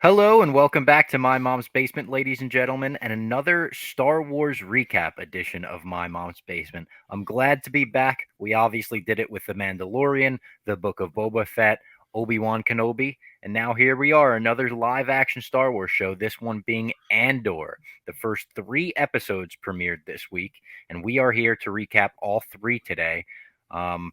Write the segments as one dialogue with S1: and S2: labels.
S1: Hello and welcome back to My Mom's Basement, ladies and gentlemen, and another Star Wars recap edition of My Mom's Basement. I'm glad to be back. We obviously did it with The Mandalorian, The Book of Boba Fett, Obi-Wan Kenobi, and now here we are, another live action Star Wars show, this one being Andor. The first three episodes premiered this week, and we are here to recap all three today.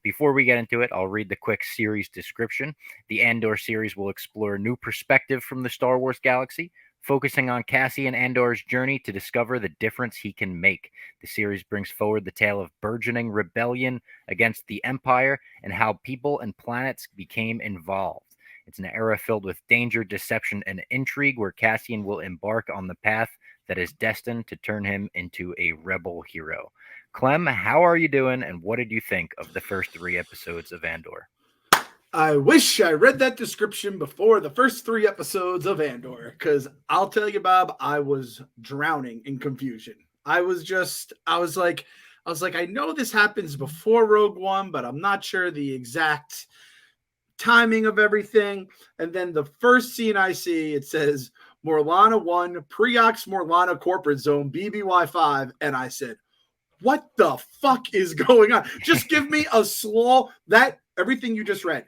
S1: Before we get into it, I'll read the quick series description. The Andor series will explore a new perspective from the Star Wars galaxy, focusing on Cassian Andor's journey to discover the difference he can make. The series brings forward the tale of burgeoning rebellion against the Empire and how people and planets became involved. It's an era filled with danger, deception, and intrigue where Cassian will embark on the path that is destined to turn him into a rebel hero. Clem, how are you doing, and what did you think of the first three episodes of Andor?
S2: I wish I read that description before the first three episodes of Andor, because I'll tell you, Bob, I was drowning in confusion. I was like, I know this happens before Rogue One, but I'm not sure the exact timing of everything. And then the first scene I see, it says Morlana 1, Preox Morlana Corporate Zone, BBY5. And I said, what the fuck is going on? Just give me a slow, that everything you just read.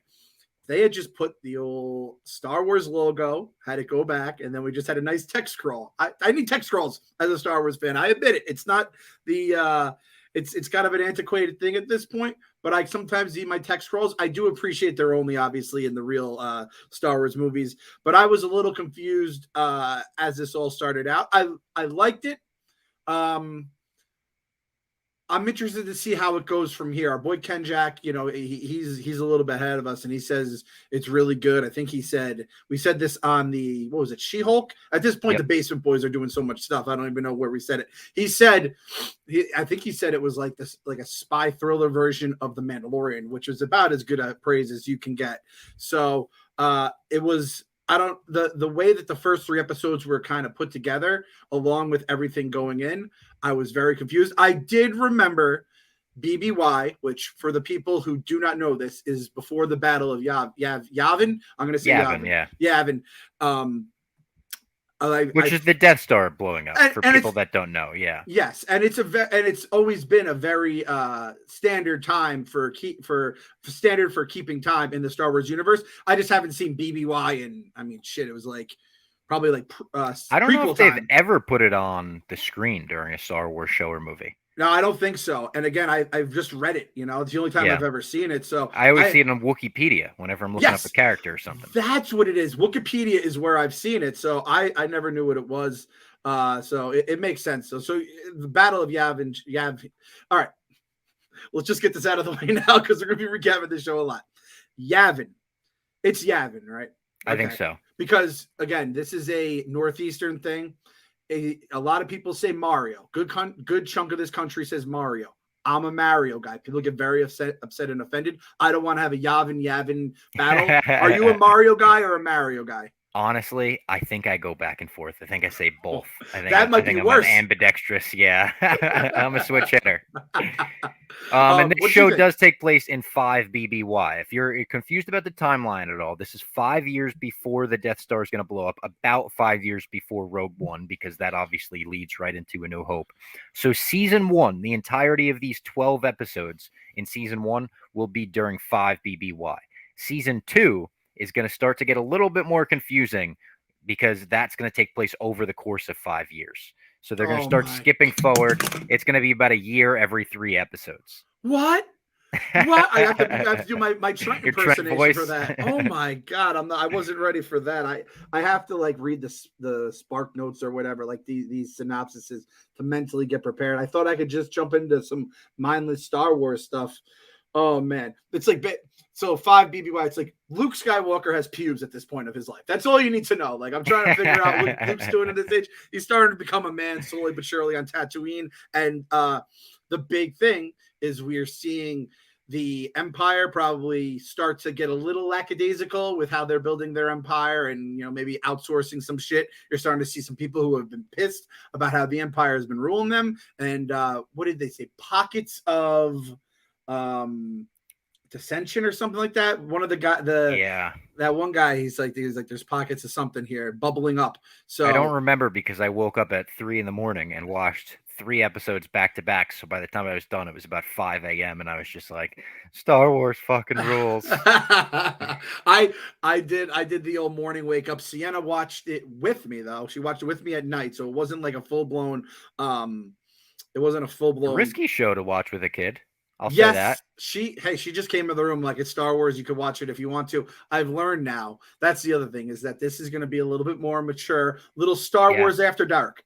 S2: They had just put the old Star Wars logo, had it go back, and then we just had a nice text scroll. I need text scrolls as a Star Wars fan. I admit it. It's not the it's kind of an antiquated thing at this point, but I sometimes need my text scrolls. I do appreciate they're only obviously in the real Star Wars movies, but I was a little confused as this all started out. I liked it. I'm interested to see how it goes from here. Our boy Ken Jack, he's a little bit ahead of us, and he says it's really good. I think we said this on the what was it, She-Hulk? At this point,
S1: Yep.
S2: the Basement Boys are doing so much stuff. I don't even know where we said it. I think he said it was like this, like a spy thriller version of The Mandalorian, which was about as good a praise as you can get. So it was. I don't the way that the first three episodes were kind of put together, along with everything going in. I was very confused. I did remember BBY, which for the people who do not know this is before the Battle of Yavin. I'm going to say
S1: Yavin,
S2: Yavin.
S1: yeah.
S2: Yavin. Um,
S1: Which is the Death Star blowing up, for
S2: and
S1: people
S2: it's
S1: that don't know, yeah.
S2: yes, and it's always been a very standard time for standard for keeping time in the Star Wars universe. I just haven't seen BBY, and I mean, shit, it was like probably like
S1: I don't know if
S2: prequel
S1: they've
S2: time.
S1: ever put it on the screen during a Star Wars show or movie.
S2: No, I don't think so. And again, I've just read it. It's the only time
S1: Yeah.
S2: I've ever seen it. So
S1: I always see it on Wikipedia whenever I'm looking up a
S2: yes,
S1: character or something.
S2: that's what it is. Wikipedia is where I've seen it. So I never knew what it was. So it makes sense. So the Battle of Yavin. All right, let's just get this out of the way now because we're going to be recapping this show a lot. Yavin. It's Yavin, right?
S1: I think so.
S2: Because again, this is a northeastern thing. A lot of people say Mario. Good chunk of this country says Mario. I'm a Mario guy. People get very upset and offended. I don't want to have a Yavin battle. Are you a Mario guy or a Mario guy?
S1: Honestly, I think I go back and forth. I think I say both.
S2: That might be worse.
S1: I'm ambidextrous. Yeah, I'm a switch hitter. And this show does take place in 5 BBY. If you're confused about the timeline at all, this is 5 years before the Death Star is going to blow up, about 5 years before Rogue One, because that obviously leads right into A New Hope. So season 1, the entirety of these 12 episodes in season 1 will be during 5 BBY. Season 2 is going to start to get a little bit more confusing because that's going to take place over the course of 5 years. So they're going to start skipping forward. It's going to be about a year every 3 episodes.
S2: What? What? I have to do my Trent impersonation for that. Oh my god, I wasn't ready for that. I have to like read the Spark Notes or whatever, like these synopsises to mentally get prepared. I thought I could just jump into some mindless Star Wars stuff. Oh man, it's like so 5 BBY. It's like Luke Skywalker has pubes at this point of his life. That's all you need to know. Like I'm trying to figure out what Luke's doing at this age. He's starting to become a man slowly but surely on Tatooine, and the big thing is we're seeing the Empire probably start to get a little lackadaisical with how they're building their empire and maybe outsourcing some shit. You're starting to see some people who have been pissed about how the Empire has been ruling them, and what did they say? Pockets of dissension or something like that. One of the
S1: Yeah.
S2: that one guy, he's like there's pockets of something here bubbling up.
S1: I don't
S2: So
S1: remember because I woke up at 3 in the morning and watched 3 episodes back to back. So by the time I was done, it was about 5 a.m. and I was just like, Star Wars fucking rules.
S2: I did the old morning wake up. Sienna watched it with me though. She watched it with me at night, so it wasn't like a full blown. It wasn't a full
S1: A
S2: blown.
S1: risky show to watch with a kid. I'll say that.
S2: Yes, she just came in the room like it's Star Wars. You could watch it if you want to. I've learned now. That's the other thing is that this is going to be a little bit more mature. Little Star
S1: Yeah.
S2: Wars after dark.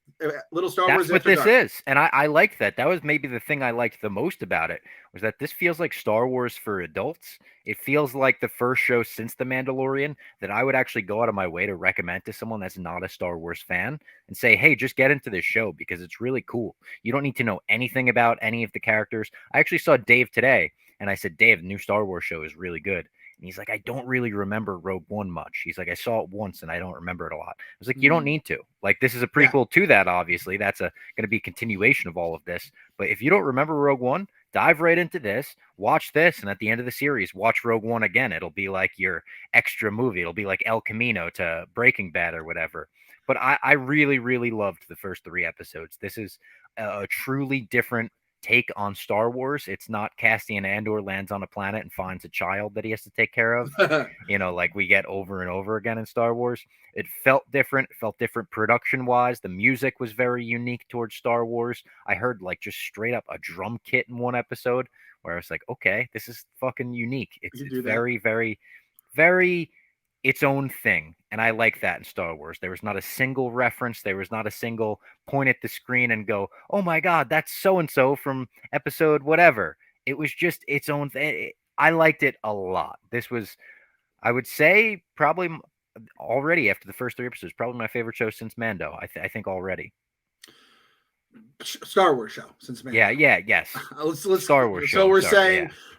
S2: Little Star
S1: That's
S2: Wars
S1: what
S2: after
S1: this
S2: dark.
S1: is. And I liked that. That was maybe the thing I liked the most about it was that this feels like Star Wars for adults. It feels like the first show since The Mandalorian that I would actually go out of my way to recommend to someone that's not a Star Wars fan and say, hey, just get into this show because it's really cool. You don't need to know anything about any of the characters. I actually saw Dave today and I said, Dave, the new Star Wars show is really good. And he's like, I don't really remember Rogue One much. He's like, I saw it once and I don't remember it a lot. I was like, you don't need to. Like, this is a prequel to that, obviously. That's going to be a continuation of all of this. But if you don't remember Rogue One, dive right into this, watch this, and at the end of the series, watch Rogue One again. It'll be like your extra movie. It'll be like El Camino to Breaking Bad or whatever. But I really, really loved the first 3 episodes. This is a truly different take on Star Wars. It's not Cassian Andor lands on a planet and finds a child that he has to take care of, like we get over and over again in Star Wars. It felt different. It felt different production wise. The music was very unique towards Star Wars. I heard like just straight up a drum kit in one episode where I was like, okay, this is fucking unique. It's very, very, very its own thing. And I like that in Star Wars. There was not a single reference. There was not a single point at the screen and go, oh my God, that's so and so from episode whatever. It was just its own thing. I liked it a lot. This was, I would say, probably already after the first 3 episodes, probably my favorite show since Mando. I think already.
S2: Star Wars show since Mando.
S1: Yes.
S2: Let's
S1: Star Wars show.
S2: So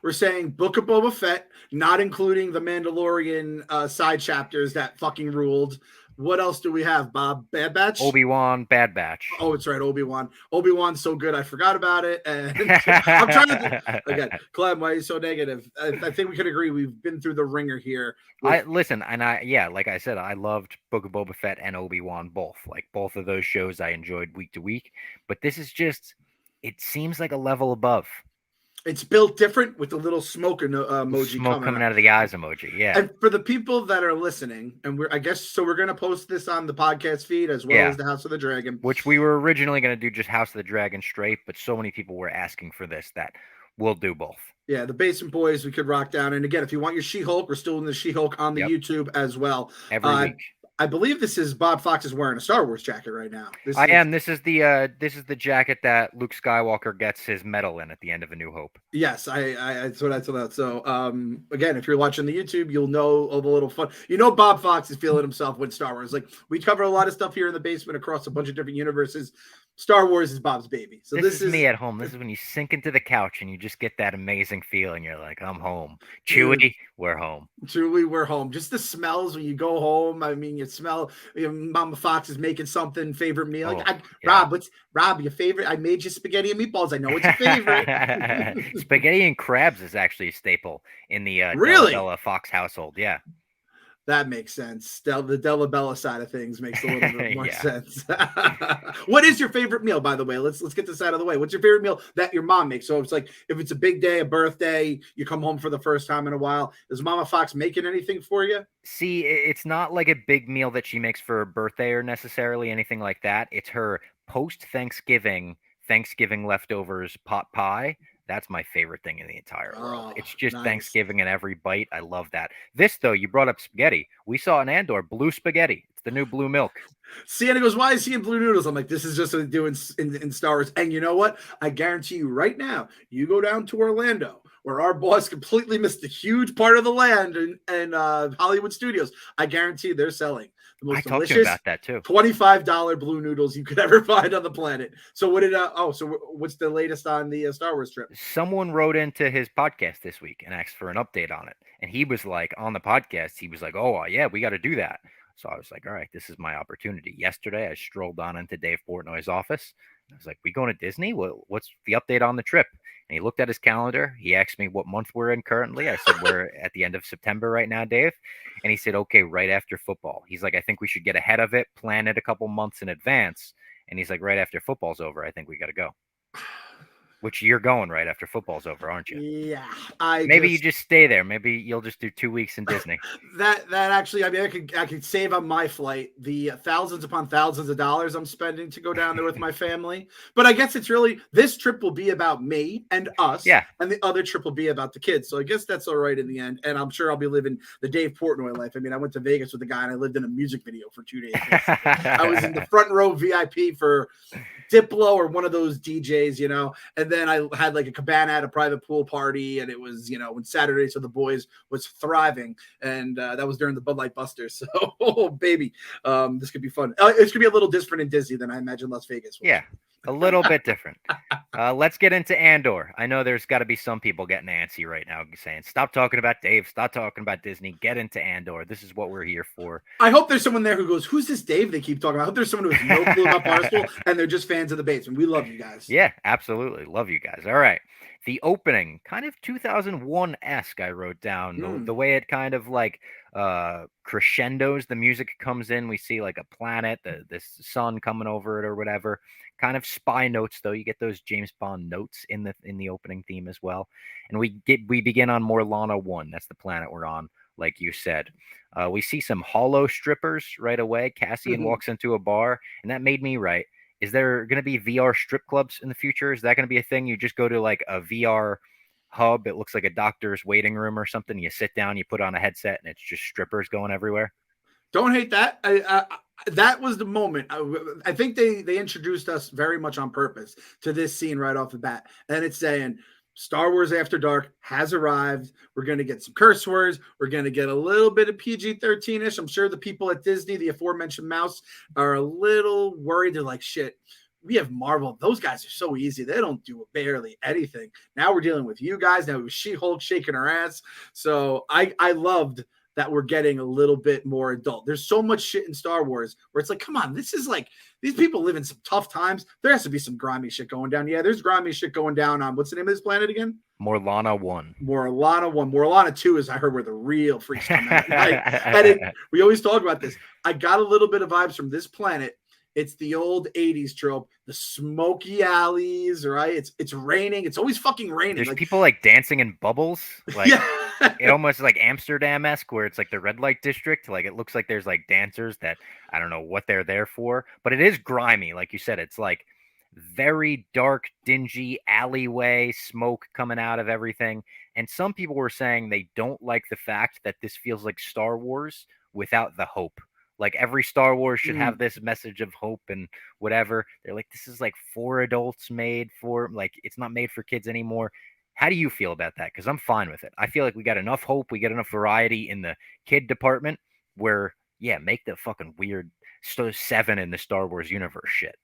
S2: we're saying Book of Boba Fett, not including the Mandalorian side chapters that fucking ruled. What else do we have, Bob? Bad Batch?
S1: Obi-Wan, Bad Batch.
S2: Oh, it's right, Obi-Wan. Obi-Wan's so good, I forgot about it. And I'm trying to again, Clem, why are you so negative? I think we could agree we've been through the ringer here.
S1: Like I said, I loved Book of Boba Fett and Obi-Wan both. Like both of those shows I enjoyed week to week. But this is just, it seems like a level above.
S2: It's built different with the little smoke emoji
S1: coming out of the eyes emoji. Yeah.
S2: And for the people that are listening, and we're going to post this on the podcast feed as well as the House of the Dragon,
S1: which we were originally going to do just House of the Dragon straight, but so many people were asking for this that we'll do both.
S2: Yeah, the Basement Boys we could rock down. And again, if you want your She-Hulk, we're still in the She-Hulk on the YouTube as well.
S1: Every week.
S2: I believe this is Bob Fox is wearing a Star Wars jacket right now.
S1: This is the jacket that Luke Skywalker gets his medal in at the end of A New Hope.
S2: Yes, that's what I thought. So again, if you're watching the YouTube, you'll know all the little fun. Bob Fox is feeling himself with Star Wars. Like we cover a lot of stuff here in the basement across a bunch of different universes. Star Wars is Bob's baby. So this is
S1: me at home. This is when you sink into the couch and you just get that amazing feeling. You're like, I'm home. Chewie, we're home.
S2: Truly, we're home. Just the smells when you go home. I mean, you smell Mama Fox is making something, favorite meal. Rob, your favorite? I made you spaghetti and meatballs. I know it's your favorite.
S1: Spaghetti and crabs is actually a staple in the Della Fox household. Yeah.
S2: That makes sense. The Della Bella side of things makes a little bit more sense. What is your favorite meal, by the way? Let's get this out of the way. What's your favorite meal that your mom makes? So it's like if it's a big day, a birthday, you come home for the first time in a while. Is Mama Fox making anything for you?
S1: See, it's not like a big meal that she makes for a birthday or necessarily anything like that. It's her post-Thanksgiving leftovers pot pie. That's my favorite thing in the entire world. It's just nice. Thanksgiving in every bite. I love that. This, though, you brought up spaghetti. We saw in Andor, blue spaghetti. It's the new blue milk.
S2: Sienna goes, why is he in blue noodles? I'm like, this is just what they do in Star Wars. And you know what? I guarantee you right now, you go down to Orlando, where our boss completely missed a huge part of the land and Hollywood Studios. I guarantee they're selling the most delicious
S1: about that too.
S2: $25 blue noodles you could ever find on the planet. So what's the latest on the Star Wars trip?
S1: Someone wrote into his podcast this week and asked for an update on it. And he was like, on the podcast, he was like, oh yeah, we got to do that. So I was like, all right, this is my opportunity. Yesterday, I strolled on into Dave Portnoy's office. I was like, we going to Disney? What's the update on the trip? And he looked at his calendar. He asked me what month we're in currently. I said, we're at the end of September right now, Dave. And he said, okay, right after football. He's like, I think we should get ahead of it, plan it a couple months in advance. And he's like, right after football's over, I think we got to go. Which you're going right after football's over, aren't you?
S2: Yeah,
S1: Maybe you just stay there. Maybe you'll just do 2 weeks in Disney.
S2: that actually, I mean, I could save on my flight the thousands upon thousands of dollars I'm spending to go down there with my family. But I guess it's really, this trip will be about me and us,
S1: Yeah.
S2: and the other trip will be about the kids. So I guess that's all right in the end. And I'm sure I'll be living the Dave Portnoy life. I mean, I went to Vegas with a guy and I lived in a music video for 2 days. I was in the front row VIP for Diplo or one of those DJs, you know, and then I had like a cabana at a private pool party, and it was, you know, when Saturday So the Boys was thriving, and that was during the Bud Light Busters. So, oh baby, this could be fun. It's gonna be a little different in Disney than I imagine Las Vegas was.
S1: Yeah, a little bit different. Let's get into Andor. I know there's got to be some people getting antsy right now saying, stop talking about Dave, stop talking about Disney, get into Andor. This is what we're here for.
S2: I hope there's someone there who goes, who's this Dave they keep talking about? I hope there's someone who has no clue about Barstool and they're just fans of the basement. We love you guys.
S1: Yeah, absolutely. Love you guys. All right. The opening, kind of 2001-esque, I wrote down. The way it kind of like crescendos, the music comes in. We see like a planet, the sun coming over it or whatever. Kind of spy notes, though. You get those James Bond notes in the opening theme as well. And we begin on Morlana 1. That's the planet we're on, like you said. We see some hollow strippers right away. Cassian walks into a bar, and that made me right. Is there going to be VR strip clubs in the future? Is that going to be a thing? You just go to like a VR hub. It looks like a doctor's waiting room or something. You sit down, you put on a headset, and it's just strippers going everywhere.
S2: Don't hate that. That was the moment. I think they introduced us very much on purpose to this scene right off the bat. And it's saying Star Wars After Dark has arrived. We're going to get some curse words. We're going to get a little bit of PG-13-ish. I'm sure the people at Disney, the aforementioned mouse, are a little worried. They're like, shit, we have Marvel. Those guys are so easy. They don't do barely anything. Now we're dealing with you guys. Now it was She-Hulk shaking her ass. So I loved that we're getting a little bit more adult. There's so much shit in Star Wars where it's like, come on, this is like, these people live in some tough times. There has to be some grimy shit going down. Yeah, there's grimy shit going down on, what's the name of this planet again?
S1: Morlana 1.
S2: Morlana 1. Morlana 2 is, I heard, where the real freaks come out. We always talk about this. I got a little bit of vibes from this planet. It's the old 80s trope, the smoky alleys, right? It's raining. It's always fucking raining.
S1: There's people like dancing in bubbles. Like,
S2: yeah.
S1: It almost like Amsterdam-esque, where it's like the red light district. Like it looks like there's like dancers that I don't know what they're there for, but it is grimy. Like you said, it's like very dark, dingy alleyway, smoke coming out of everything. And some people were saying they don't like the fact that this feels like Star Wars without the hope. Like every Star Wars should have this message of hope and whatever. They're like, this is like for adults, made for, like, it's not made for kids anymore. How do you feel about that? Because I'm fine with it. I feel like we got enough hope. We got enough variety in the kid department where, yeah, make the fucking weird 7 in the Star Wars universe shit.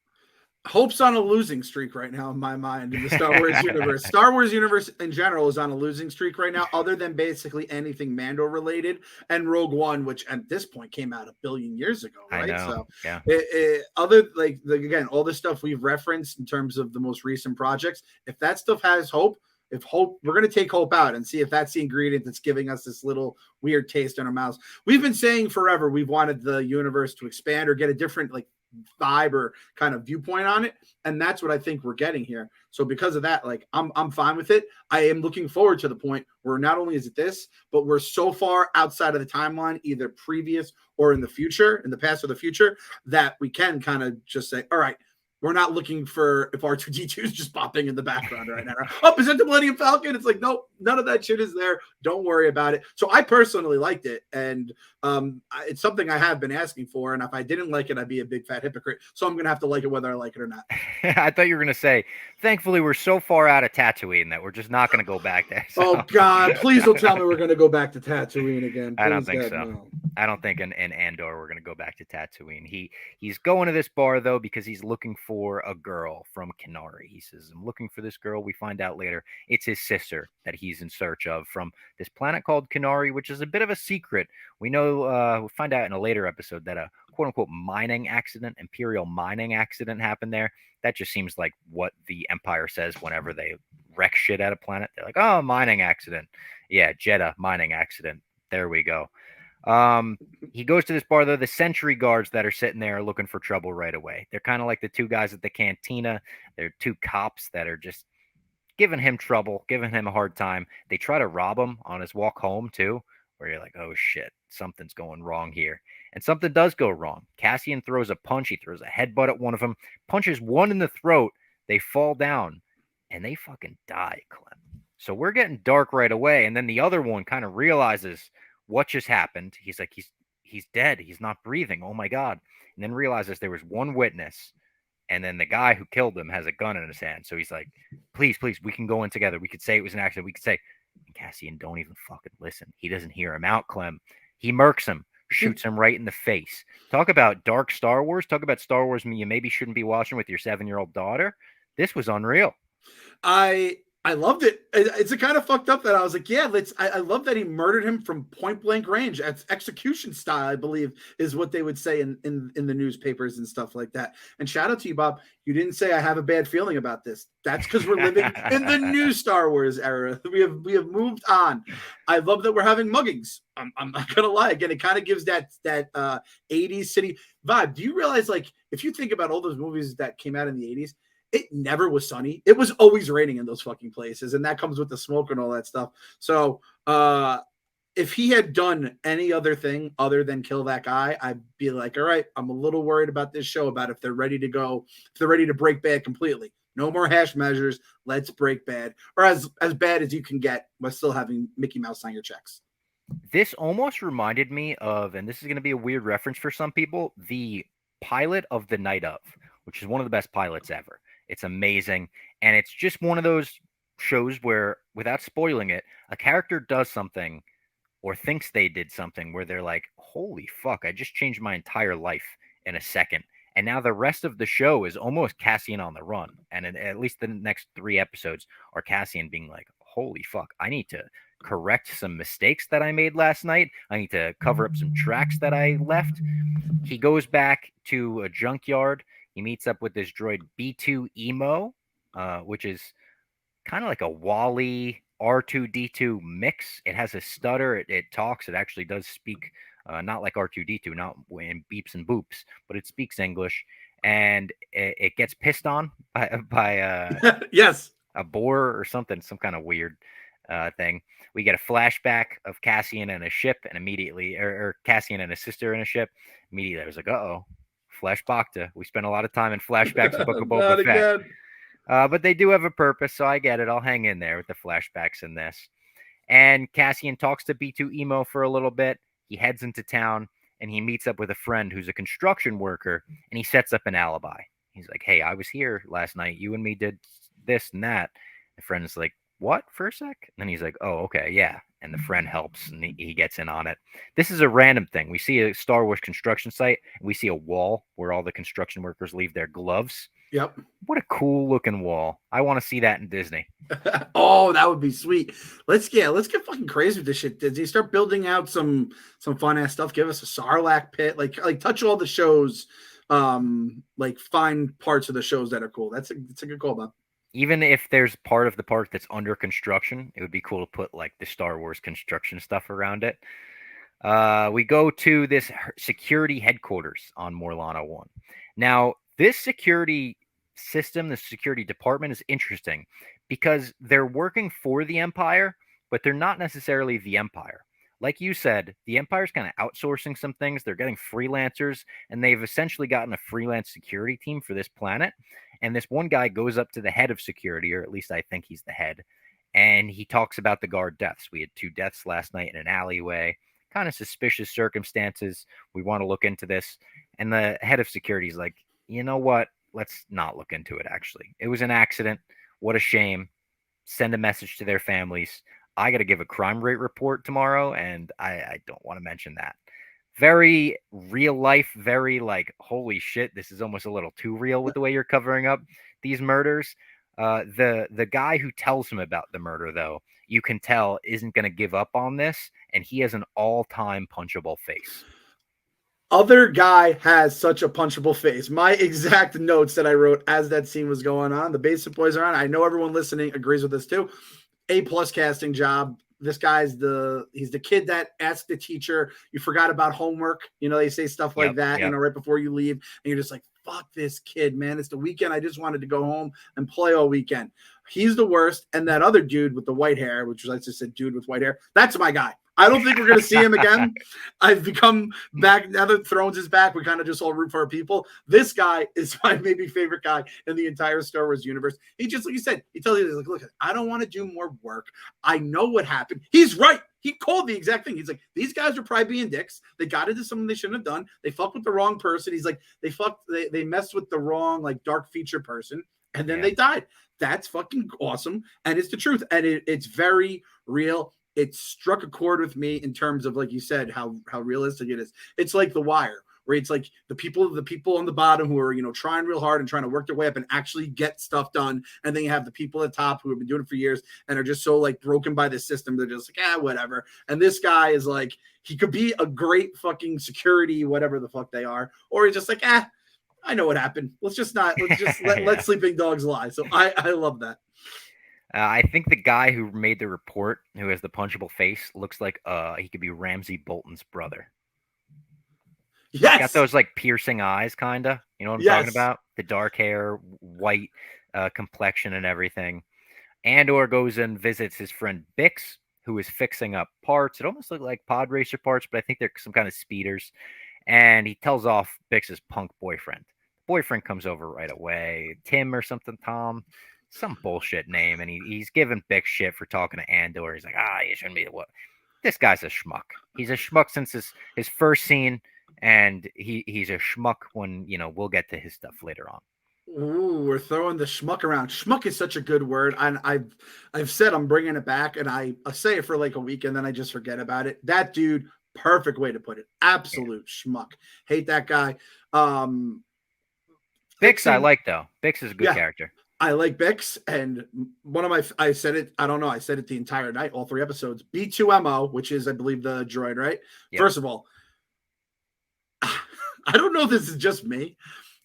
S2: Hope's on a losing streak right now in my mind in the Star Wars universe. Star Wars universe in general is on a losing streak right now, other than basically anything Mando related and Rogue One, which at this point came out 1 billion years ago, right?
S1: I know.
S2: So
S1: yeah.
S2: Other like again, all the stuff we've referenced in terms of the most recent projects, if that stuff has hope, we're going to take hope out and see if that's the ingredient that's giving us this little weird taste in our mouths. We've been saying forever we've wanted the universe to expand or get a different like vibe or kind of viewpoint on it, and that's what I think we're getting here. So because of that, like I'm fine with it. I am looking forward to the point where not only is it this, but we're so far outside of the timeline, either previous or in the future, in the past or the future, that we can kind of just say, all right, we're not looking for if R2-D2 is just popping in the background right now. Oh, is that the Millennium Falcon? It's like, nope, none of that shit is there. Don't worry about it. So I personally liked it. And it's something I have been asking for. And if I didn't like it, I'd be a big fat hypocrite. So I'm going to have to like it whether I like it or not.
S1: I thought you were going to say, thankfully, we're so far out of Tatooine that we're just not going to go back there. So.
S2: Oh, God, please don't tell me we're going to go back to Tatooine again. Please,
S1: I don't think
S2: God,
S1: so.
S2: No.
S1: I don't think in Andor we're going to go back to Tatooine. He's going to this bar, though, because he's looking for a girl from Kenari. He says, I'm looking for this girl. We find out later it's his sister that he's in search of from this planet called Kenari, which is a bit of a secret. We know, we find out in a later episode that a quote unquote mining accident, Imperial mining accident happened there. That just seems like what the Empire says whenever they wreck shit at a planet. They're like, oh, mining accident. Yeah, Jeddah mining accident. There we go. He goes to this bar though. The sentry guards that are sitting there are looking for trouble right away. They're kind of like the two guys at the cantina. They're two cops that are just giving him trouble, giving him a hard time. They try to rob him on his walk home too, where you're like, oh shit, something's going wrong here. And something does go wrong. Cassian throws a punch. He throws a headbutt at one of them, punches one in the throat. They fall down and they fucking die, Clem. So we're getting dark right away. And then the other one kind of realizes what just happened. He's like, he's dead. He's not breathing. Oh my God. And then realizes there was one witness. And then the guy who killed him has a gun in his hand. So he's like, please, please, we can go in together. We could say it was an accident. We could say, and Cassian don't even fucking listen. He doesn't hear him out, Clem. He murks him, shoots him right in the face. Talk about dark Star Wars. Talk about Star Wars you maybe shouldn't be watching with your 7-year-old daughter. This was unreal.
S2: I loved it. It's a kind of fucked up that I was like, yeah, I love that he murdered him from point blank range. That's execution style, I believe, is what they would say in the newspapers and stuff like that. And shout out to you, Bob. You didn't say I have a bad feeling about this. That's because we're living in the new Star Wars era. We have moved on. I love that we're having muggings. I'm not gonna lie. Again, it kind of gives that 80s city vibe. Do you realize, like, if you think about all those movies that came out in the 80s, it never was sunny. It was always raining in those fucking places. And that comes with the smoke and all that stuff. So if he had done any other thing other than kill that guy, I'd be like, all right, I'm a little worried about this show, about if they're ready to go, if they're ready to break bad completely. No more hash measures. Let's break bad. Or as bad as you can get by still having Mickey Mouse sign your checks.
S1: This almost reminded me of, and this is going to be a weird reference for some people, the pilot of The Night Of, which is one of the best pilots ever. It's amazing. And it's just one of those shows where, without spoiling it, a character does something or thinks they did something where they're like, holy fuck, I just changed my entire life in a second. And now the rest of the show is almost Cassian on the run. And at least the next 3 episodes are Cassian being like, holy fuck, I need to correct some mistakes that I made last night. I need to cover up some tracks that I left. He goes back to a junkyard. He meets up with this droid B2 Emo, which is kind of like a Wally R2D2 mix. It has a stutter. It talks. It actually does speak, not like R2D2, not in beeps and boops, but it speaks English. And it gets pissed on by
S2: yes,
S1: a boar or something, some kind of weird thing. We get a flashback of Cassian and a ship, and immediately, or Cassian and his sister in a ship. Immediately, I was like, uh-oh. Flash Bacta. We spent a lot of time in flashbacks in Book of Boba Fett. But they do have a purpose, so I get it. I'll hang in there with the flashbacks in this. And Cassian talks to B2 Emo for a little bit. He heads into town, and he meets up with a friend who's a construction worker, and he sets up an alibi. He's like, hey, I was here last night. You and me did this and that. The friend's like, what, for a sec? And then he's like, oh, okay, yeah. And the friend helps, and he gets in on it. This is a random thing. We see a Star Wars construction site, and we see a wall where all the construction workers leave their gloves.
S2: Yep.
S1: What a cool looking wall. I want to see that in Disney.
S2: Oh, that would be sweet. Let's get fucking crazy with this shit. Disney, start building out some fun ass stuff. Give us a Sarlacc pit. Like touch all the shows. Like find parts of the shows that are cool. That's a good call, Bob.
S1: Even if there's part of the park that's under construction, it would be cool to put like the Star Wars construction stuff around it. We go to this security headquarters on Morlana 1. Now, this security system, the security department is interesting because they're working for the Empire, but they're not necessarily the Empire. Like you said, the Empire's kind of outsourcing some things. They're getting freelancers, and they've essentially gotten a freelance security team for this planet. And this one guy goes up to the head of security, or at least I think he's the head, and he talks about the guard deaths. We had 2 deaths last night in an alleyway, kind of suspicious circumstances. We want to look into this. And the head of security is like, you know what? Let's not look into it, actually. It was an accident. What a shame. Send a message to their families. I got to give a crime rate report tomorrow, and I don't want to mention that. very real life, very like, holy shit, this is almost a little too real with the way you're covering up these murders. The guy who tells him about the murder, though, you can tell isn't going to give up on this, and he has an all-time punchable face.
S2: Other guy has such a punchable face. My exact notes that I wrote as that scene was going on. The Basic Boys are on. I know everyone listening agrees with this too. A+ casting job. This guy's he's the kid that asked the teacher, you forgot about homework. They say stuff like that, right before you leave. And you're just like, fuck this kid, man. It's the weekend. I just wanted to go home and play all weekend. He's the worst. And that other dude with the white hair, which was, I just said dude with white hair, that's my guy. I don't think we're going to see him again. I've become back. Now that Thrones is back, we kind of just all root for our people. This guy is my maybe favorite guy in the entire Star Wars universe. He just, like you said, he tells you, he's like, look, I don't want to do more work. I know what happened. He's right. He called the exact thing. He's like, these guys are probably being dicks. They got into something they shouldn't have done. They fucked with the wrong person. He's like, they messed with the wrong, like, dark feature person. And then they died. That's fucking awesome. And it's the truth. And it's very real. It struck a chord with me in terms of, like you said, how realistic it is. It's like The Wire, where it's like the people on the bottom who are, trying real hard and trying to work their way up and actually get stuff done. And then you have the people at the top who have been doing it for years and are just so like broken by the system. They're just like, whatever. And this guy is like, he could be a great fucking security, whatever the fuck they are. Or he's just like, I know what happened. Let's just let sleeping dogs lie. So I love that.
S1: I think the guy who made the report, who has the punchable face, looks like he could be Ramsay Bolton's brother.
S2: Yes,
S1: he's got those like piercing eyes, kinda. You know what I'm talking about? The dark hair, white complexion, and everything. Andor goes and visits his friend Bix, who is fixing up parts. It almost looked like pod racer parts, but I think they're some kind of speeders. And he tells off Bix's punk boyfriend. The boyfriend comes over right away. Tim or something, Tom. Some bullshit name, and he's giving Bix shit for talking to Andor. He's like, you shouldn't be what? This guy's a schmuck. He's a schmuck since his first scene, and he's a schmuck when we'll get to his stuff later on.
S2: Ooh, we're throwing the schmuck around. Schmuck is such a good word, and I've said I'm bringing it back, and I say it for like a week, and then I just forget about it. That dude, perfect way to put it. Absolute schmuck. Hate that guy.
S1: Bix, I like though. Bix is a good character.
S2: I like Bix, and I said it, I don't know, I said it the entire night, all 3 episodes. B2MO, which is, I believe, the droid, right? Yep. First of all, I don't know if this is just me.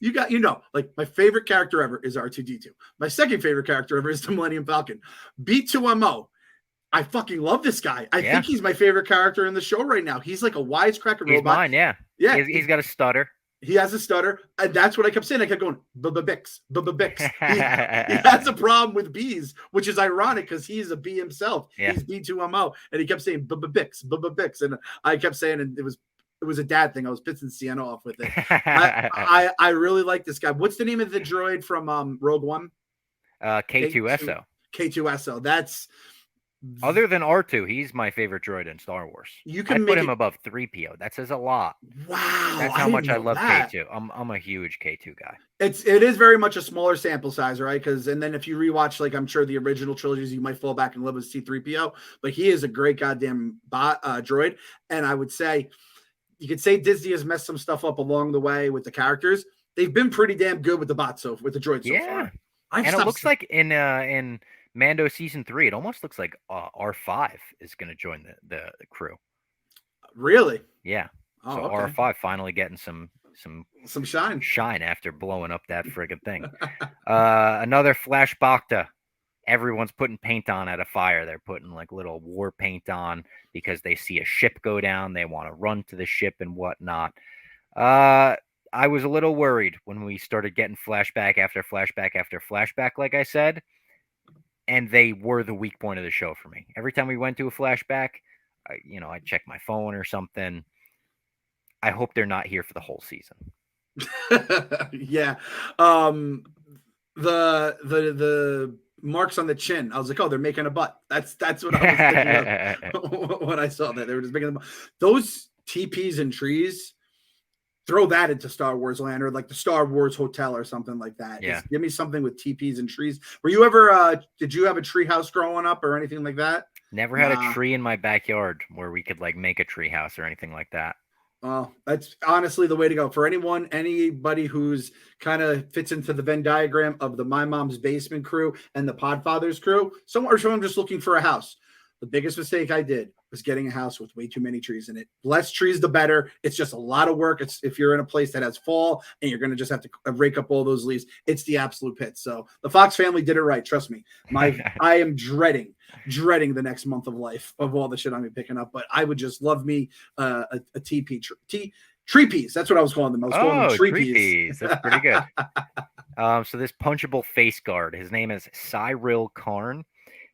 S2: Like, my favorite character ever is R2-D2. My second favorite character ever is the Millennium Falcon. B2MO, I fucking love this guy. I think he's my favorite character in the show right now. He's like a wisecracker robot.
S1: He's mine, yeah. He's got a stutter.
S2: He has a stutter, and that's what I kept saying. I kept going, Bix, Bix. He has a problem with bees, which is ironic because he's a bee himself. Yeah. He's B2MO, and he kept saying Bix, and I kept saying, and it was a dad thing. I was pissing Sienna off with it. I really like this guy. What's the name of the droid from Rogue One?
S1: K2SO.
S2: K2SO. That's.
S1: Other than R2, he's my favorite droid in Star Wars. I'd put him above 3PO. That says a lot.
S2: Wow.
S1: That's how much I love K2. I'm a huge K2 guy.
S2: It is very much a smaller sample size, right? And then if you rewatch, like, I'm sure the original trilogies, you might fall back and love with C-3PO, but he is a great goddamn droid. And I would say, you could say Disney has messed some stuff up along the way with the characters. They've been pretty damn good with the droids so far.
S1: And it looks like in Mando season 3, it almost looks like R5 is going to join the crew.
S2: Really?
S1: Yeah. So okay. R5 finally getting some
S2: shine
S1: after blowing up that friggin' thing. Another flashback. Everyone's putting paint on at a fire. They're putting like little war paint on because they see a ship go down. They want to run to the ship and whatnot. I was a little worried when we started getting flashback after flashback after flashback, like I said. And they were the weak point of the show for me. Every time we went to a flashback, I'd check my phone or something. I hope they're not here for the whole season.
S2: Yeah. The marks on the chin. I was like, oh, they're making a butt. That's what I was thinking of when I saw that. They were just making them. Those TPs and trees, throw that into Star Wars land, or like the Star Wars Hotel or something like that.
S1: Yeah.
S2: Give me something with TPs and trees. Were you ever, did you have a tree house growing up or anything like that?
S1: Never had a tree in my backyard where we could like make a tree house or anything like that.
S2: Well, that's honestly the way to go for anybody who's kind of fits into the Venn diagram of the My Mom's Basement crew and the Podfathers crew. Someone just looking for a house. The biggest mistake I did was getting a house with way too many trees in it. Less trees, the better. It's just a lot of work. It's if you're in a place that has fall and you're going to just have to rake up all those leaves. It's the absolute pit. So the Fox family did it right. Trust me. I am dreading the next month of life of all the shit I'm picking up. But I would just love me a tree piece. That's what I was calling them. I was calling them tree peas.
S1: That's pretty good. So this punchable face guard, his name is Cyril Karn.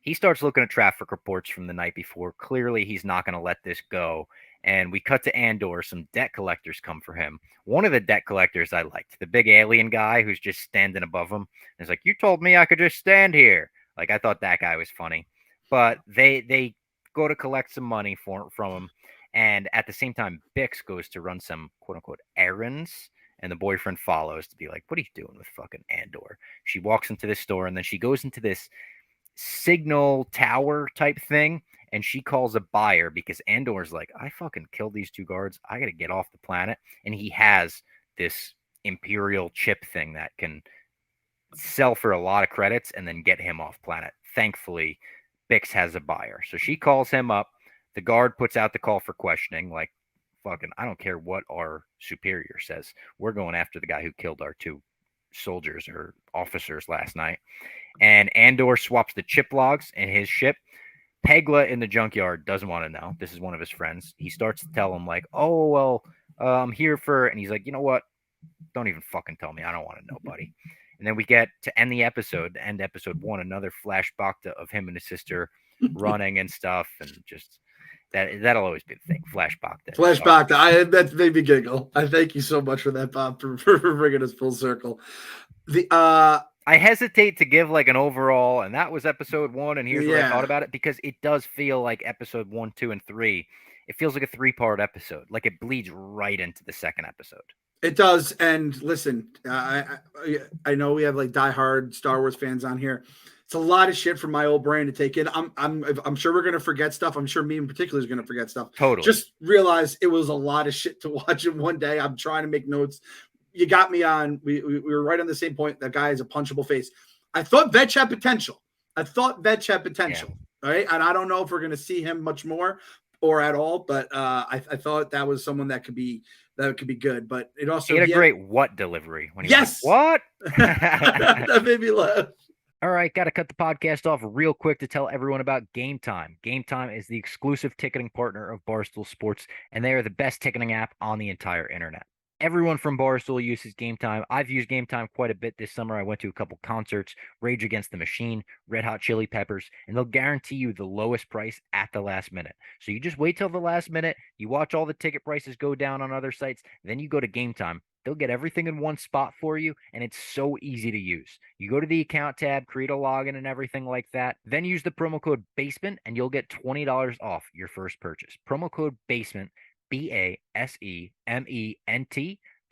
S1: He starts looking at traffic reports from the night before. Clearly, he's not going to let this go. And we cut to Andor. Some debt collectors come for him. One of the debt collectors I liked, the big alien guy who's just standing above him. He's like, "You told me I could just stand here." Like, I thought that guy was funny. But they go to collect some money from him. And at the same time, Bix goes to run some quote unquote errands. And the boyfriend follows to be like, "What are you doing with fucking Andor?" She walks into this store and then she goes into this signal tower type thing. And she calls a buyer because Andor's like, "I fucking killed these two guards. I got to get off the planet." And he has this Imperial chip thing that can sell for a lot of credits and then get him off planet. Thankfully, Bix has a buyer. So she calls him up. The guard puts out the call for questioning, like, "Fucking, I don't care what our superior says. We're going after the guy who killed our two soldiers or officers last night." And Andor swaps the chip logs in his ship. Pegla in the junkyard doesn't want to know. This is one of his friends. He starts to tell him, like, "Oh, well, I'm here for," and he's like, "You know what? Don't even fucking tell me. I don't want to know, buddy." And then we get to end the episode, end episode 1, another flashback of him and his sister running and stuff, and just that'll always be the thing. Flashback.
S2: That made me giggle. I thank you so much for that, Bob, for bringing us full circle.
S1: I hesitate to give like an overall, and that was episode 1, and here's what I thought about it, because it does feel like episode 1, 2, and 3. It feels like a 3-part episode. Like it bleeds right into the second episode.
S2: It does. And listen, I know we have like diehard Star Wars fans on here. It's a lot of shit from my old brain to take in. I'm sure we're gonna forget stuff. I'm sure me in particular is gonna forget stuff.
S1: Totally.
S2: Just realize it was a lot of shit to watch in one day. I'm trying to make notes. You got me on. We were right on the same point. That guy has a punchable face. I thought Vetch had potential. Right? And I don't know if we're gonna see him much more or at all, but I thought that was someone that could be good. But it also
S1: he had a great what delivery when he
S2: yes
S1: went, what
S2: that made me laugh.
S1: All right, got to cut the podcast off real quick to tell everyone about Game Time. Game Time is the exclusive ticketing partner of Barstool Sports, and they are the best ticketing app on the entire internet. Everyone from Barstool uses Game Time. I've used Game Time quite a bit this summer. I went to a couple concerts, Rage Against the Machine, Red Hot Chili Peppers, and they'll guarantee you the lowest price at the last minute. So you just wait till the last minute, you watch all the ticket prices go down on other sites, then you go to Game Time. They'll get everything in one spot for you, and it's so easy to use. You go to the account tab, create a login and everything like that. Then use the promo code BASEMENT, and you'll get $20 off your first purchase. Promo code BASEMENT, BASEMENT,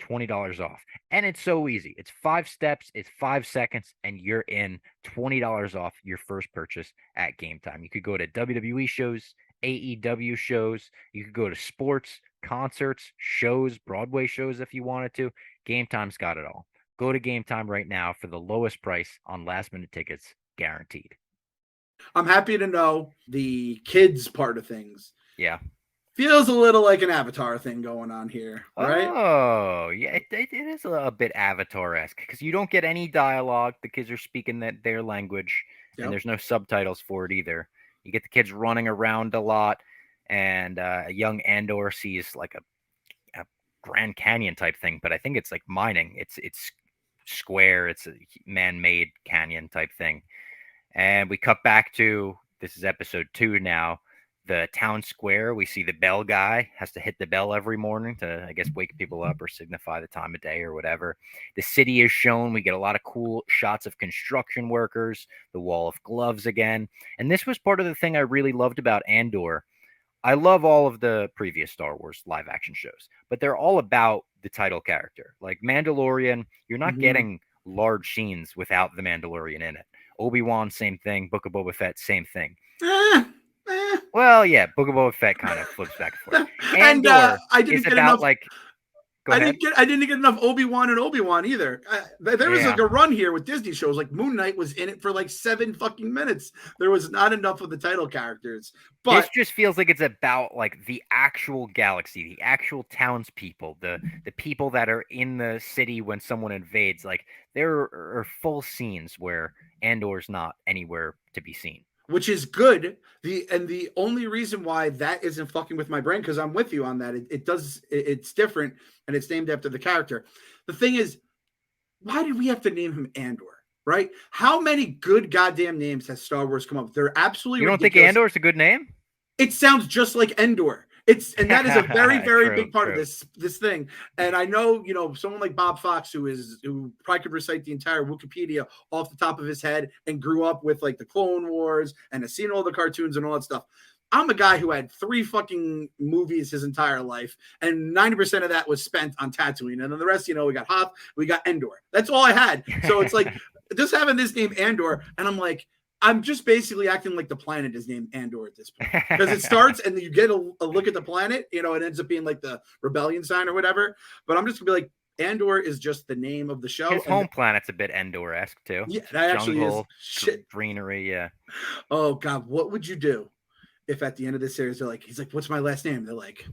S1: $20 off. And it's so easy. It's 5 steps, it's 5 seconds, and you're in. $20 off your first purchase at Game Time. You could go to WWE shows, AEW shows, you could go to sports, concerts, shows, Broadway shows if you wanted to. Game Time's got it all. Go to Game Time right now for the lowest price on last minute tickets, guaranteed.
S2: I'm happy to know the kids part of things.
S1: Yeah.
S2: Feels a little like an Avatar thing going on here, right?
S1: Oh, yeah, it is a bit Avatar-esque because you don't get any dialogue. The kids are speaking their language, and there's no subtitles for it either. You get the kids running around a lot, and a young Andor sees like a Grand Canyon type thing, but I think it's like mining. It's square. It's a man-made canyon type thing. And we cut back to, this is episode 2 now, the town square. We see the bell guy has to hit the bell every morning to, I guess, wake people up or signify the time of day or whatever. The city is shown. We get a lot of cool shots of construction workers, the wall of gloves again. And this was part of the thing I really loved about Andor. I love all of the previous Star Wars live action shows, but they're all about the title character. Like Mandalorian, you're not getting large scenes without the Mandalorian in it. Obi-Wan, same thing. Book of Boba Fett, same thing. Well, yeah, Book of Boba Fett kind of flips back and forth.
S2: And
S1: Andor
S2: I didn't
S1: is
S2: get
S1: about
S2: enough.
S1: like, go ahead.
S2: I didn't get enough Obi-Wan and Obi-Wan either. There was
S1: Yeah.
S2: like a run here with Disney shows. Like Moon Knight was in it for like 7 fucking minutes. There was not enough of the title characters.
S1: This
S2: But
S1: just feels like it's about like the actual galaxy, the actual townspeople, the people that are in the city when someone invades. Like there are full scenes where Andor's not anywhere to be seen.
S2: which is good. The only reason why that isn't fucking with my brain, because I'm with you on that. It's different and it's named after the character. The thing is, why did we have to name him Andor? Right? How many good goddamn names has Star Wars come up with? They're absolutely
S1: You don't
S2: ridiculous.
S1: think Andor's a good name?
S2: It sounds just like Endor. And that is a very, very big part of this thing. And I know, someone like Bob Fox, who probably could recite the entire Wikipedia off the top of his head and grew up with like the Clone Wars and has seen all the cartoons and all that stuff. I'm a guy who had 3 fucking movies his entire life, and 90% of that was spent on Tatooine. And then the rest, we got Hoth, we got Endor. That's all I had. So it's like just having this name Andor, and I'm like, I'm just basically acting like the planet is named Andor at this point, because it starts and you get a look at the planet, it ends up being like the rebellion sign or whatever. But I'm just gonna be like, Andor is just the name of the show.
S1: His home planet's a bit Endor-esque too.
S2: Yeah, that actually
S1: Jungle,
S2: is. Shit.
S1: greenery, yeah.
S2: Oh God, what would you do if at the end of this series he's like, what's my last name? They're like,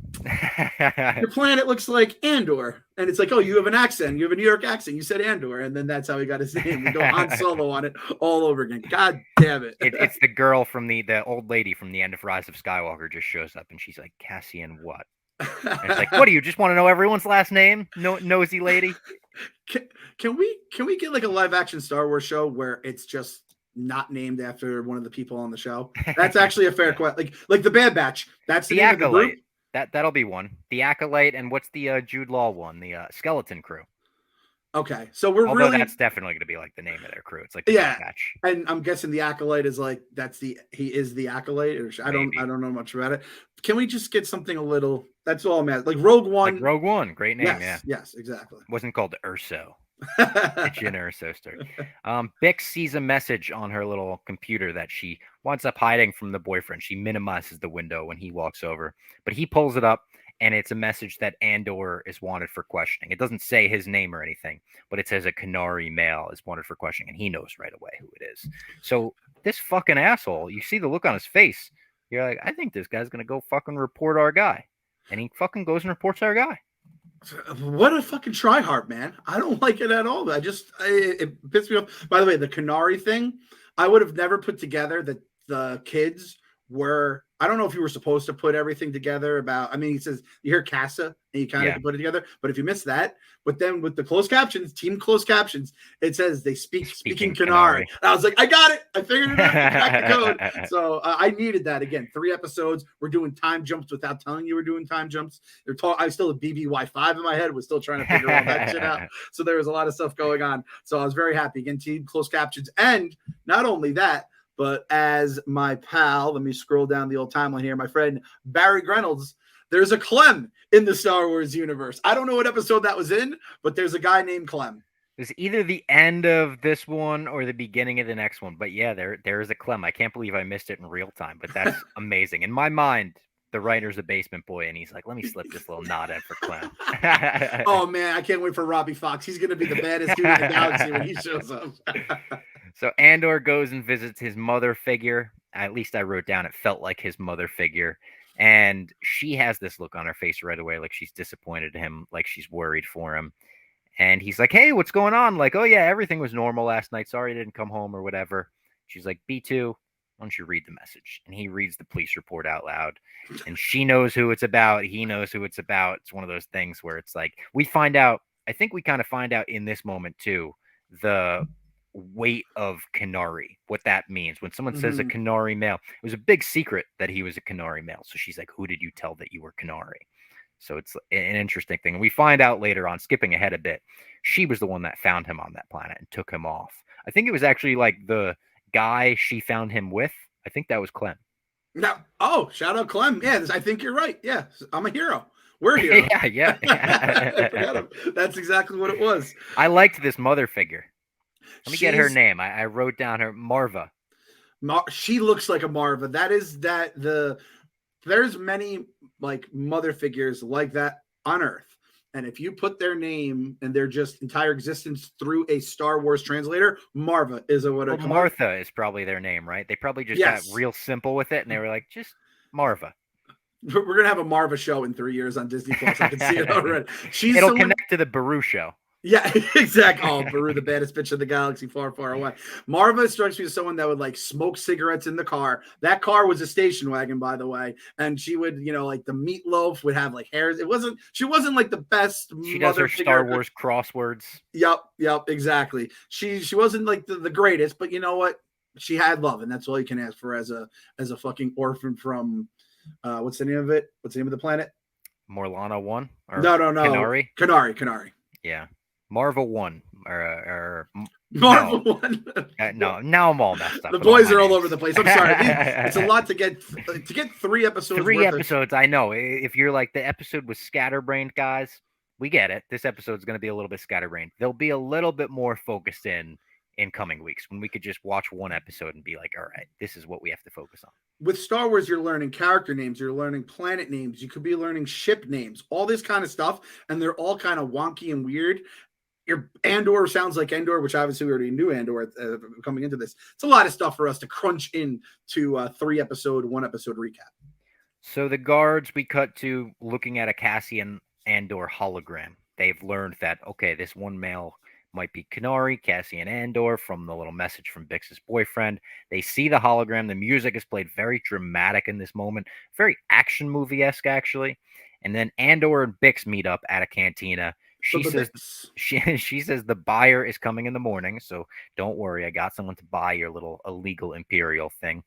S2: your planet looks like Andor. And it's like, oh, you have an accent. You have a New York accent. You said Andor. And then that's how he got his name. We go Han Solo on it all over again. God damn it.
S1: It's the girl from the old lady from the end of Rise of Skywalker just shows up and she's like, Cassian what? And it's like, what do you just want to know everyone's last name? No, nosy lady.
S2: Can we get like a live action Star Wars show where it's just not named after one of the people on the show? That's actually a fair question. Like the Bad Batch. That's the name
S1: Acolyte.
S2: of the group.
S1: That'll be one. The Acolyte, and what's the Jude Law one? The Skeleton Crew.
S2: Okay, so we're
S1: Although
S2: really
S1: that's definitely going to be like the name of their crew. It's like the
S2: yeah,
S1: Bad Batch.
S2: and I'm guessing the Acolyte is like he is the Acolyte, or I don't know much about it. Can we just get something a little? That's all I'm at. Like Rogue One.
S1: Like Rogue One, great name.
S2: Yes, exactly.
S1: Wasn't called Urso. It's an Urso story. Bix sees a message on her little computer that she winds up hiding from the boyfriend. She minimizes the window when he walks over, but he pulls it up, and it's a message that Andor is wanted for questioning. It doesn't say his name or anything, but it says a Kenari male is wanted for questioning, and he knows right away who it is. So this fucking asshole, you see the look on his face. You're like, I think this guy's gonna go fucking report our guy, and he fucking goes and reports our guy.
S2: What a fucking tryhard, man. I don't like it at all. It pissed me off. By the way, the Kenari thing, I would have never put together that the kids were, I don't know if you were supposed to put everything together about, I mean, he says, you hear Casa and you kind of put it together, but if you miss that, but then with the closed captions, team closed captions, it says they speaking Kenari. And I was like, I got it. I figured it out. Cracked the code. So I needed that again. 3 episodes. We're doing time jumps without telling you we're doing time jumps. I still had BBY5 in my head. Was still trying to figure all that shit out. So there was a lot of stuff going on. So I was very happy. Again, team closed captions. And not only that, but as my pal, let me scroll down the old timeline here, my friend Barry Reynolds, there's a Clem in the Star Wars universe. I don't know what episode that was in, but there's a guy named Clem.
S1: It's either the end of this one or the beginning of the next one. But yeah, there is a Clem. I can't believe I missed it in real time, but that's amazing. In my mind, the writer's a basement boy, and he's like, let me slip this little nod in for Clem.
S2: Oh, man, I can't wait for Robbie Fox. He's going to be the baddest dude in the galaxy when he shows up.
S1: So Andor goes and visits his mother figure. At least I wrote down it felt like his mother figure. And she has this look on her face right away, like she's disappointed in him, like she's worried for him. And he's like, hey, what's going on? Like, oh, yeah, everything was normal last night. Sorry I didn't come home or whatever. She's like, B2, why don't you read the message? And he reads the police report out loud. And she knows who it's about. He knows who it's about. It's one of those things where it's like we find out. I think we kind of find out in this moment, too, the weight of Kenari, what that means. When someone says a Kenari male, it was a big secret that he was a Kenari male. So she's like, who did you tell that you were Kenari? So it's an interesting thing. And we find out later on, skipping ahead a bit, she was the one that found him on that planet and took him off. I think it was actually like the guy she found him with. I think that was Clem.
S2: No. Oh, shout out Clem. Yeah, I think you're right. Yeah, I'm a hero. We're here.
S1: Yeah.
S2: I forgot him. That's exactly what it was.
S1: I liked this mother figure. Let me get her name. I wrote down her Marva.
S2: She looks like a Marva. There's many like mother figures like that on Earth. And if you put their name and their just entire existence through a Star Wars translator, Marva is what
S1: Well,
S2: it comes up.
S1: Martha is probably their name, right? They probably just got
S2: Yes.
S1: real simple with it, and they were like, just Marva.
S2: We're gonna have a Marva show in 3 years on Disney Plus. I can see it already.
S1: It'll connect to the Baru show.
S2: Yeah, exactly. Oh, Baru, the baddest bitch in the galaxy, far, far away. Marva strikes me as someone that would like smoke cigarettes in the car. That car was a station wagon, by the way, and she would, like the meatloaf would have like hairs. She wasn't like the best.
S1: She does her Star Wars crosswords.
S2: Yep, exactly. She wasn't like the greatest, but you know what? She had love, and that's all you can ask for as a fucking orphan from what's the name of it? What's the name of the planet?
S1: Morlana 1?
S2: No. Kenari.
S1: Yeah. Marva 1 or
S2: Marvel 1.
S1: No, now I'm all messed up.
S2: The boys are all over the place. I'm sorry. It's a lot to get 3 episodes.
S1: 3 episodes, I know. If you're like the episode was scatterbrained, guys, we get it. This episode's going to be a little bit scatterbrained. There'll be a little bit more focused in coming weeks when we could just watch one episode and be like, all right, this is what we have to focus on.
S2: With Star Wars, you're learning character names, you're learning planet names, you could be learning ship names, all this kind of stuff, and they're all kind of wonky and weird. Your Andor sounds like Andor, which obviously we already knew Andor coming into this. It's a lot of stuff for us to crunch into a 1 episode recap.
S1: So the guards, we cut to looking at a Cassian Andor hologram. They've learned that, okay, this one male might be Kenari, Cassian Andor, from the little message from Bix's boyfriend. They see the hologram. The music is played very dramatic in this moment, very action movie-esque, actually. And then Andor and Bix meet up at a cantina. She says the buyer is coming in the morning, so don't worry. I got someone to buy your little illegal Imperial thing.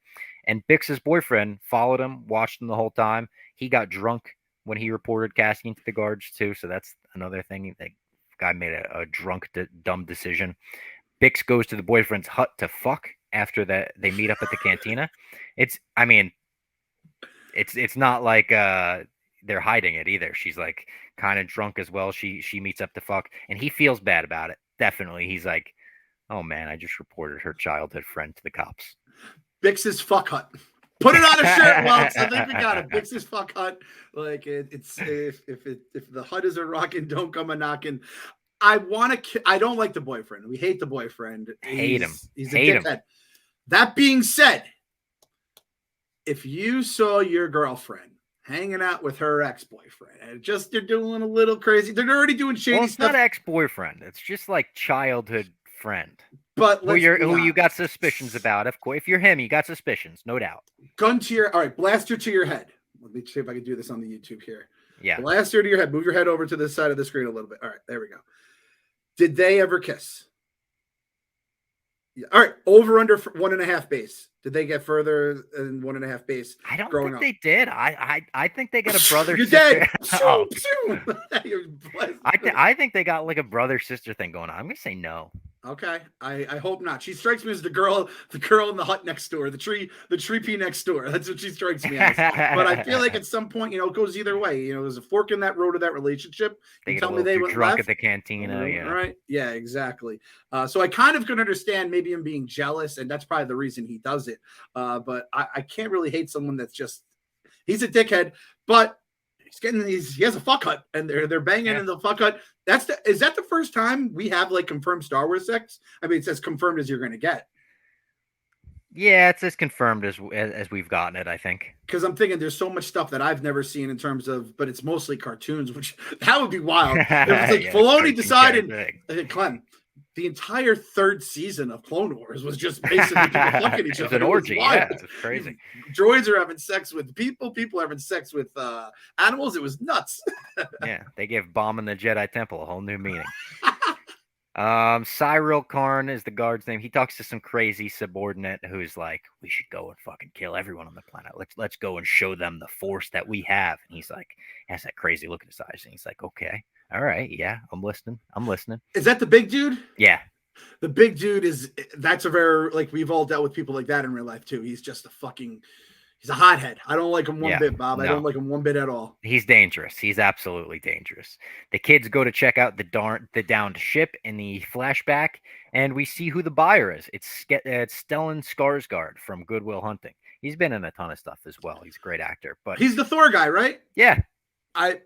S1: And Bix's boyfriend followed him, watched him the whole time. He got drunk when he reported Cassian to the guards too, so that's another thing. The guy made a drunk, dumb decision. Bix goes to the boyfriend's hut to fuck after that. They meet up at the cantina. It's not like they're hiding it either. She's like kind of drunk as well. She meets up to fuck, and he feels bad about it. Definitely. He's like, oh man, I just reported her childhood friend to the cops.
S2: Bix's fuck hut. Put it on a shirt, Welts. I think we got it. Bix's fuck hut. Like it's if the hut is a rockin', don't come a knocking. I don't like the boyfriend. We hate the boyfriend.
S1: He's
S2: a dickhead. That being said, if you saw your girlfriend hanging out with her ex-boyfriend and they're doing a little crazy, they're already doing shady
S1: it's
S2: stuff.
S1: Not ex-boyfriend. It's just like childhood friend.
S2: But
S1: who you got suspicions about. Of course, if you're him, you got suspicions, no doubt.
S2: Gun to your, all right, blaster to your head. Let me see if I can do this on the YouTube here.
S1: Yeah.
S2: Blaster to your head. Move your head over to the side of the screen a little bit. All right, there we go. Did they ever kiss? Yeah. All right, over under 1.5 base. Did they get further than 1.5 base?
S1: I don't think they did. I think they got a brother.
S2: You're
S1: sister.
S2: Dead.
S1: I think they got like a brother sister thing going on. I'm gonna say no.
S2: Okay, I hope not. She strikes me as the girl in the hut next door, the tree pea next door. That's what she strikes me as. But I feel like at some point, it goes either way. There's a fork in that road of that relationship.
S1: They tell me they went drunk left at the cantina. Yeah,
S2: right. Yeah, exactly. So I kind of can understand maybe him being jealous, and that's probably the reason he does it. But I can't really hate someone that's just he's a dickhead, but he has a fuck hut, and they're banging in the fuck hut. Is that the first time we have like confirmed Star Wars sex? I mean, it's as confirmed as you're going to get.
S1: Yeah, it's as confirmed as we've gotten it, I think.
S2: Because I'm thinking there's so much stuff that I've never seen in terms of, but it's mostly cartoons, which that would be wild. It was like Filoni decided, Clem, the entire 3rd season of Clone Wars was just basically fucking each other.
S1: It was an orgy. Yeah, it's crazy.
S2: Droids are having sex with people are having sex with animals. It was nuts.
S1: Yeah, they give bombing the Jedi Temple a whole new meaning. Cyril Karn is the guard's name. He talks to some crazy subordinate who's like, we should go and fucking kill everyone on the planet. Let's go and show them the force that we have. And he's like, has that crazy look in his eyes. And he's like, okay, all right, yeah, I'm listening. Is
S2: that the big dude?
S1: Yeah.
S2: The big dude that's a very, like, we've all dealt with people like that in real life too. He's just a fucking, He's a hothead. I don't like him one
S1: Yeah,
S2: bit, Bob. I
S1: no.
S2: don't like him one bit at all.
S1: He's dangerous. He's absolutely dangerous. The kids go to check out the downed ship in the flashback, and we see who the buyer is. It's Stellan Skarsgård from Good Will Hunting. He's been in a ton of stuff as well. He's a great actor. But
S2: He's the Thor guy, right?
S1: yeah,
S2: I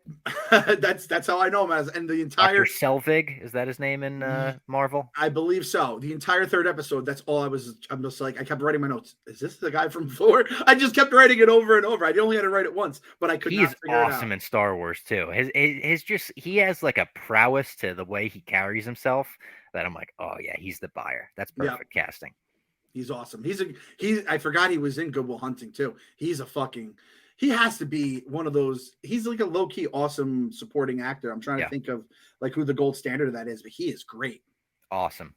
S2: that's how I know him as. And the entire
S1: Dr. Selvig, is that his name in Marvel?
S2: I believe so. The entire third episode, that's all I'm just like, I kept writing my notes. Is this the guy from Thor? I just kept writing it over and over. I only had to write it once, but I could not figure it out. He's
S1: awesome in Star Wars too. He has like a prowess to the way he carries himself that I'm like, oh yeah, he's the buyer. That's perfect casting.
S2: He's awesome. I forgot he was in Good Will Hunting too. He has to be one of those. He's like a low key awesome supporting actor. I'm trying to think of like who the gold standard of that is, but he is great.
S1: Awesome.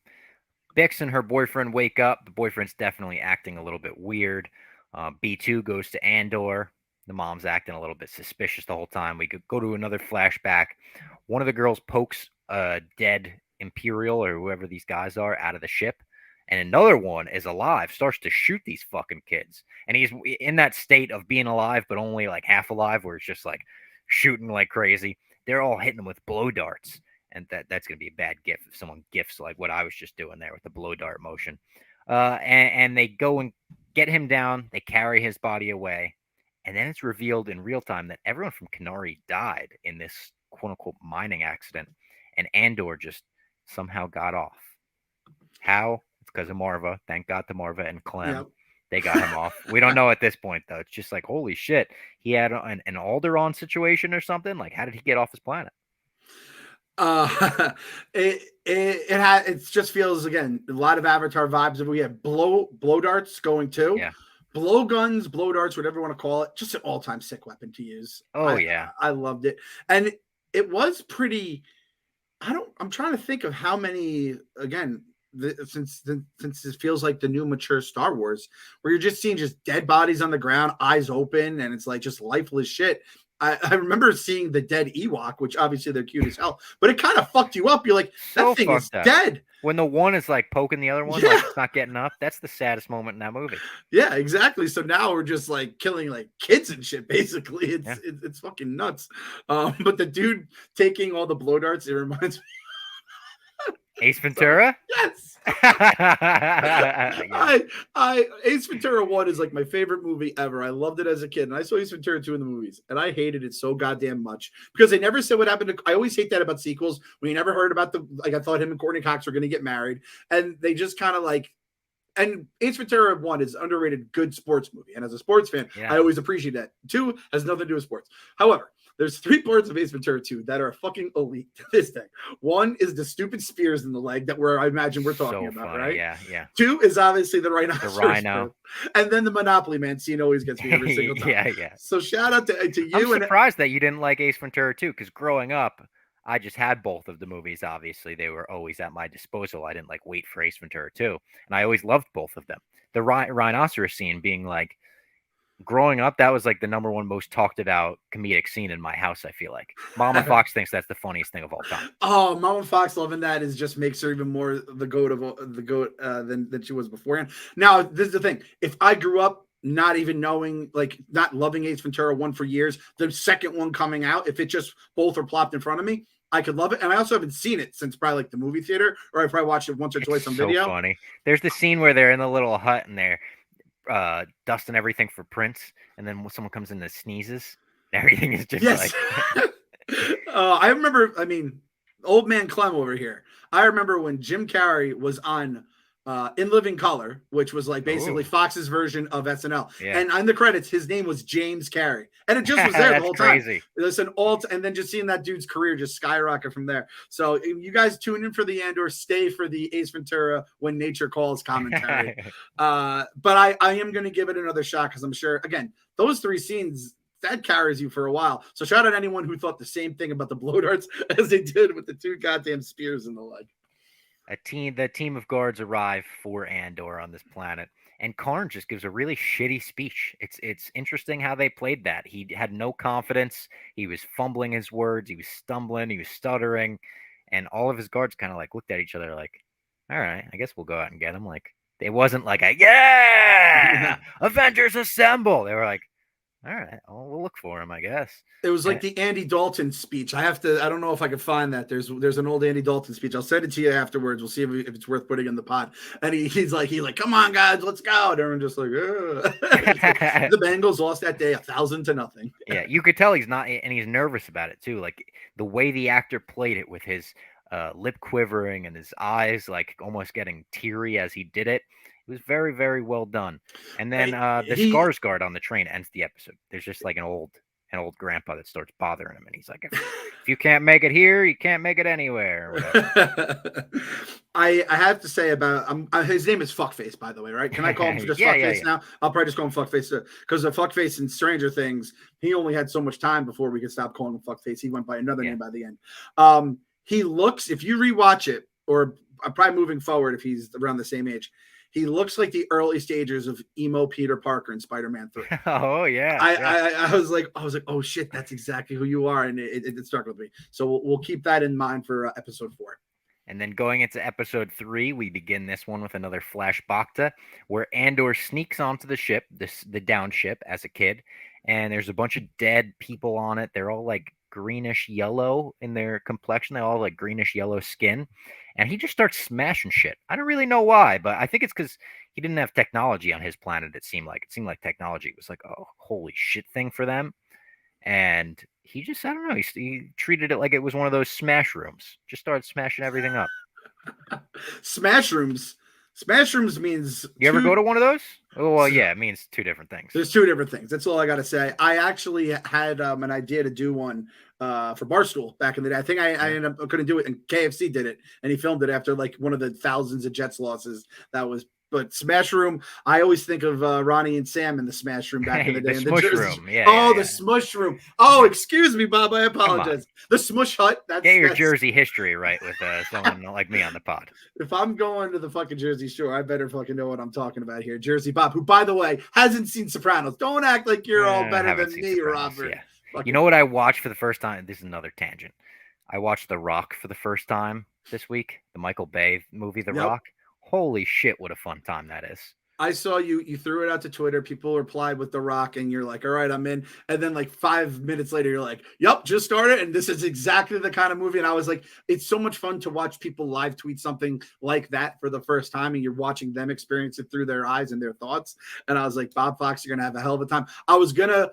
S1: Bix and her boyfriend wake up. The boyfriend's definitely acting a little bit weird. B2 goes to Andor. The mom's acting a little bit suspicious the whole time. We could go to another flashback. One of the girls pokes a dead Imperial or whoever these guys are out of the ship. And another one is alive, starts to shoot these fucking kids. And he's in that state of being alive, but only like half alive, where it's just like shooting like crazy. They're all hitting him with blow darts. And that's going to be a bad gift if someone gifts like what I was just doing there with the blow dart motion. And they go and get him down. They carry his body away. And then it's revealed in real time that everyone from Kenari died in this quote unquote mining accident. And Andor just somehow got off. How? It's because of Marva. Thank God to Marva and Clem. Yep. They got him off. We don't know at this point, though. It's just like, holy shit. He had an Alderaan situation or something. Like, how did he get off his planet?
S2: It just feels, again, a lot of Avatar vibes. We have blow darts going too.
S1: Yeah.
S2: Blow guns, blow darts, whatever you want to call it. Just an all-time sick weapon to use. I loved it. And it was pretty. I'm trying to think of how many, again, since it feels like the new mature Star Wars, where you're just seeing just dead bodies on the ground, eyes open, and it's like just lifeless shit. I remember seeing the dead Ewok, which obviously they're cute as hell, but it kind of fucked you up. You're like, that thing is dead.
S1: When the one is like poking the other one, like it's not getting up, that's the saddest moment in that movie.
S2: Yeah, exactly. So now we're just like killing like kids and shit, basically. It's fucking nuts. But the dude taking all the blow darts, it reminds me.
S1: Ace Ventura?
S2: Yes. Ace Ventura 1 is like my favorite movie ever. I loved it as a kid. And I saw Ace Ventura 2 in the movies. And I hated it so goddamn much. Because they never said what happened to. I always hate that about sequels. When you never heard about I thought him and Courtney Cox were gonna get married. And they just kind of like. And Ace Ventura 1 is an underrated good sports movie. And as a sports fan, I always appreciate that. 2 has nothing to do with sports. However, there's 3 parts of Ace Ventura 2 that are fucking elite to this thing. 1 is the stupid spears in the leg that I imagine we're talking about,
S1: funny.
S2: right?
S1: Yeah.
S2: 2 is obviously the rhinoceros.
S1: The rhino.
S2: And then the Monopoly Man scene always gets me every single time.
S1: Yeah.
S2: So shout out to you.
S1: I'm surprised that you didn't like Ace Ventura 2, because growing up, I just had both of the movies. Obviously, they were always at my disposal. I didn't like wait for Ace Ventura 2. And I always loved both of them. The rhinoceros scene being like, growing up, that was like the number one most talked about comedic scene in my house. I feel like Mama Fox thinks that's the funniest thing of all time.
S2: Oh, Mama Fox loving that just makes her even more the goat than she was beforehand. Now, this is the thing: if I grew up not even knowing, like, not loving Ace Ventura 1 for years, the second one coming out, if it just both are plopped in front of me, I could love it. And I also haven't seen it since probably like the movie theater, or I probably watched it once or twice on video.
S1: So funny. There's the scene where they're in the little hut and they're dusting everything for prints, and then when someone comes in that sneezes, everything is just like
S2: I remember, old man Clem over here, I remember when Jim Carrey was on In Living Color, which was like basically Fox's version of SNL. And on the credits, his name was James Carrey. And it just was there the whole time. There's an and then just seeing that dude's career just skyrocket from there. So if you guys tune in for the Andor, stay for the Ace Ventura When Nature Calls commentary. But I am going to give it another shot, because I'm sure, again, those 3 scenes, that carries you for a while. So shout out anyone who thought the same thing about the blow darts as they did with the 2 goddamn spears in the leg.
S1: The team of guards arrive for Andor on this planet, and Karn just gives a really shitty speech. It's interesting how they played that. He had no confidence. He was fumbling his words. He was stumbling. He was stuttering, and all of his guards kind of like looked at each other like, "All right, I guess we'll go out and get him." Like, It wasn't like a yeah, Avengers assemble. They were like, all right, well, we'll look for him, I guess.
S2: It was like
S1: And
S2: the Andy Dalton speech. I don't know if I can find that. There's an old Andy Dalton speech. I'll send it to you afterwards. We'll see if it's worth putting in the pod. And he's like, come on, guys, let's go. And everyone just like, like the Bengals lost that day 1,000-0.
S1: yeah, you could tell he's not, and he's nervous about it too. Like the way the actor played it with his lip quivering and his eyes like almost getting teary as he did it. It was very, very well done. And then the Skarsgård on the train ends the episode. There's just like an old grandpa that starts bothering him, and he's like, "If you can't make it here, you can't make it anywhere." Or whatever.
S2: I have to say about his name is Fuckface, by the way, right? Can I call him just Fuckface now? I'll probably just call him Fuckface because the Fuckface in Stranger Things, he only had so much time before we could stop calling him Fuckface. He went by another name by the end. He looks, if you rewatch it, or probably moving forward, if he's around the same age, he looks like the early stages of emo Peter Parker in Spider-Man 3.
S1: Oh yeah.
S2: I was like, oh shit, that's exactly who you are, and it stuck with me. So we'll keep that in mind for episode 4.
S1: And then going into episode 3, we begin this one with another flashback where Andor sneaks onto the ship, the down ship as a kid, and there's a bunch of dead people on it. They're all like greenish yellow in their complexion. They all have like greenish yellow skin. And he just starts smashing shit. I don't really know why, but I think it's because he didn't have technology on his planet. It seemed like technology was like a holy shit thing for them. And he just, I don't know, he treated it like it was one of those smash rooms. Just started smashing everything up.
S2: Smash rooms means
S1: you ever go to one of those? Oh, well, yeah, it means two different things.
S2: There's two different things. That's all I got to say. I actually had an idea to do one for Barstool back in the day. I think I ended up couldn't do it, and KFC did it, and he filmed it after like one of the thousands of Jets losses. But Smash Room, I always think of Ronnie and Sam in the Smash Room back in the day.
S1: The Smush Room.
S2: The Smush Room. Oh, excuse me, Bob. I apologize. The Smush Hut.
S1: Get your Jersey history right with someone like me on the pod.
S2: If I'm going to the fucking Jersey Shore, I better fucking know what I'm talking about here. Jersey Bob, who, by the way, hasn't seen Sopranos. Don't act like you're all better than me, Sopranos, Robert.
S1: Yeah. You know what I watched for the first time? This is another tangent. I watched The Rock for the first time this week, the Michael Bay movie, The Rock. Holy shit, what a fun time that is.
S2: I saw you threw it out to Twitter. People replied with The Rock, and you're like, all right, I'm in. And then like 5 minutes later, you're like, yep, just started. And this is exactly the kind of movie. And I was like, it's so much fun to watch people live tweet something like that for the first time. And you're watching them experience it through their eyes and their thoughts. And I was like, Bob Fox, you're going to have a hell of a time. I was going to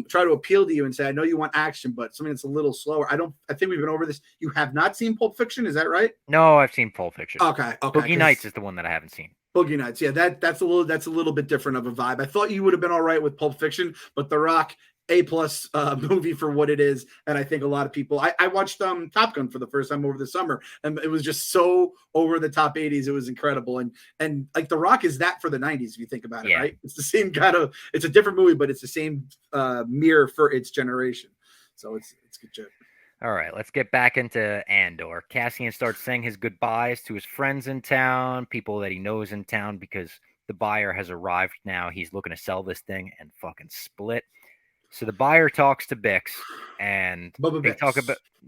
S2: try to appeal to you and say, I know you want action, but something that's a little slower. I think we've been over this. You have not seen Pulp Fiction. Is that right?
S1: No, I've seen Pulp Fiction.
S2: Okay.
S1: Boogie Nights is the one that I haven't seen.
S2: Boogie Nights, yeah, that's a little bit different of a vibe. I thought you would have been all right with Pulp Fiction, but The Rock, A+ movie for what it is, and I think a lot of people. I watched Top Gun for the first time over the summer, and it was just so over the top 80s. It was incredible, and like The Rock is that for the 90s if you think about it, right? It's the same kind of. It's a different movie, but it's the same mirror for its generation. So it's good shit.
S1: All right, let's get back into Andor. Cassian starts saying his goodbyes to his friends in town, people that he knows in town, because the buyer has arrived now. He's looking to sell this thing and fucking split. So the buyer talks to Bix, and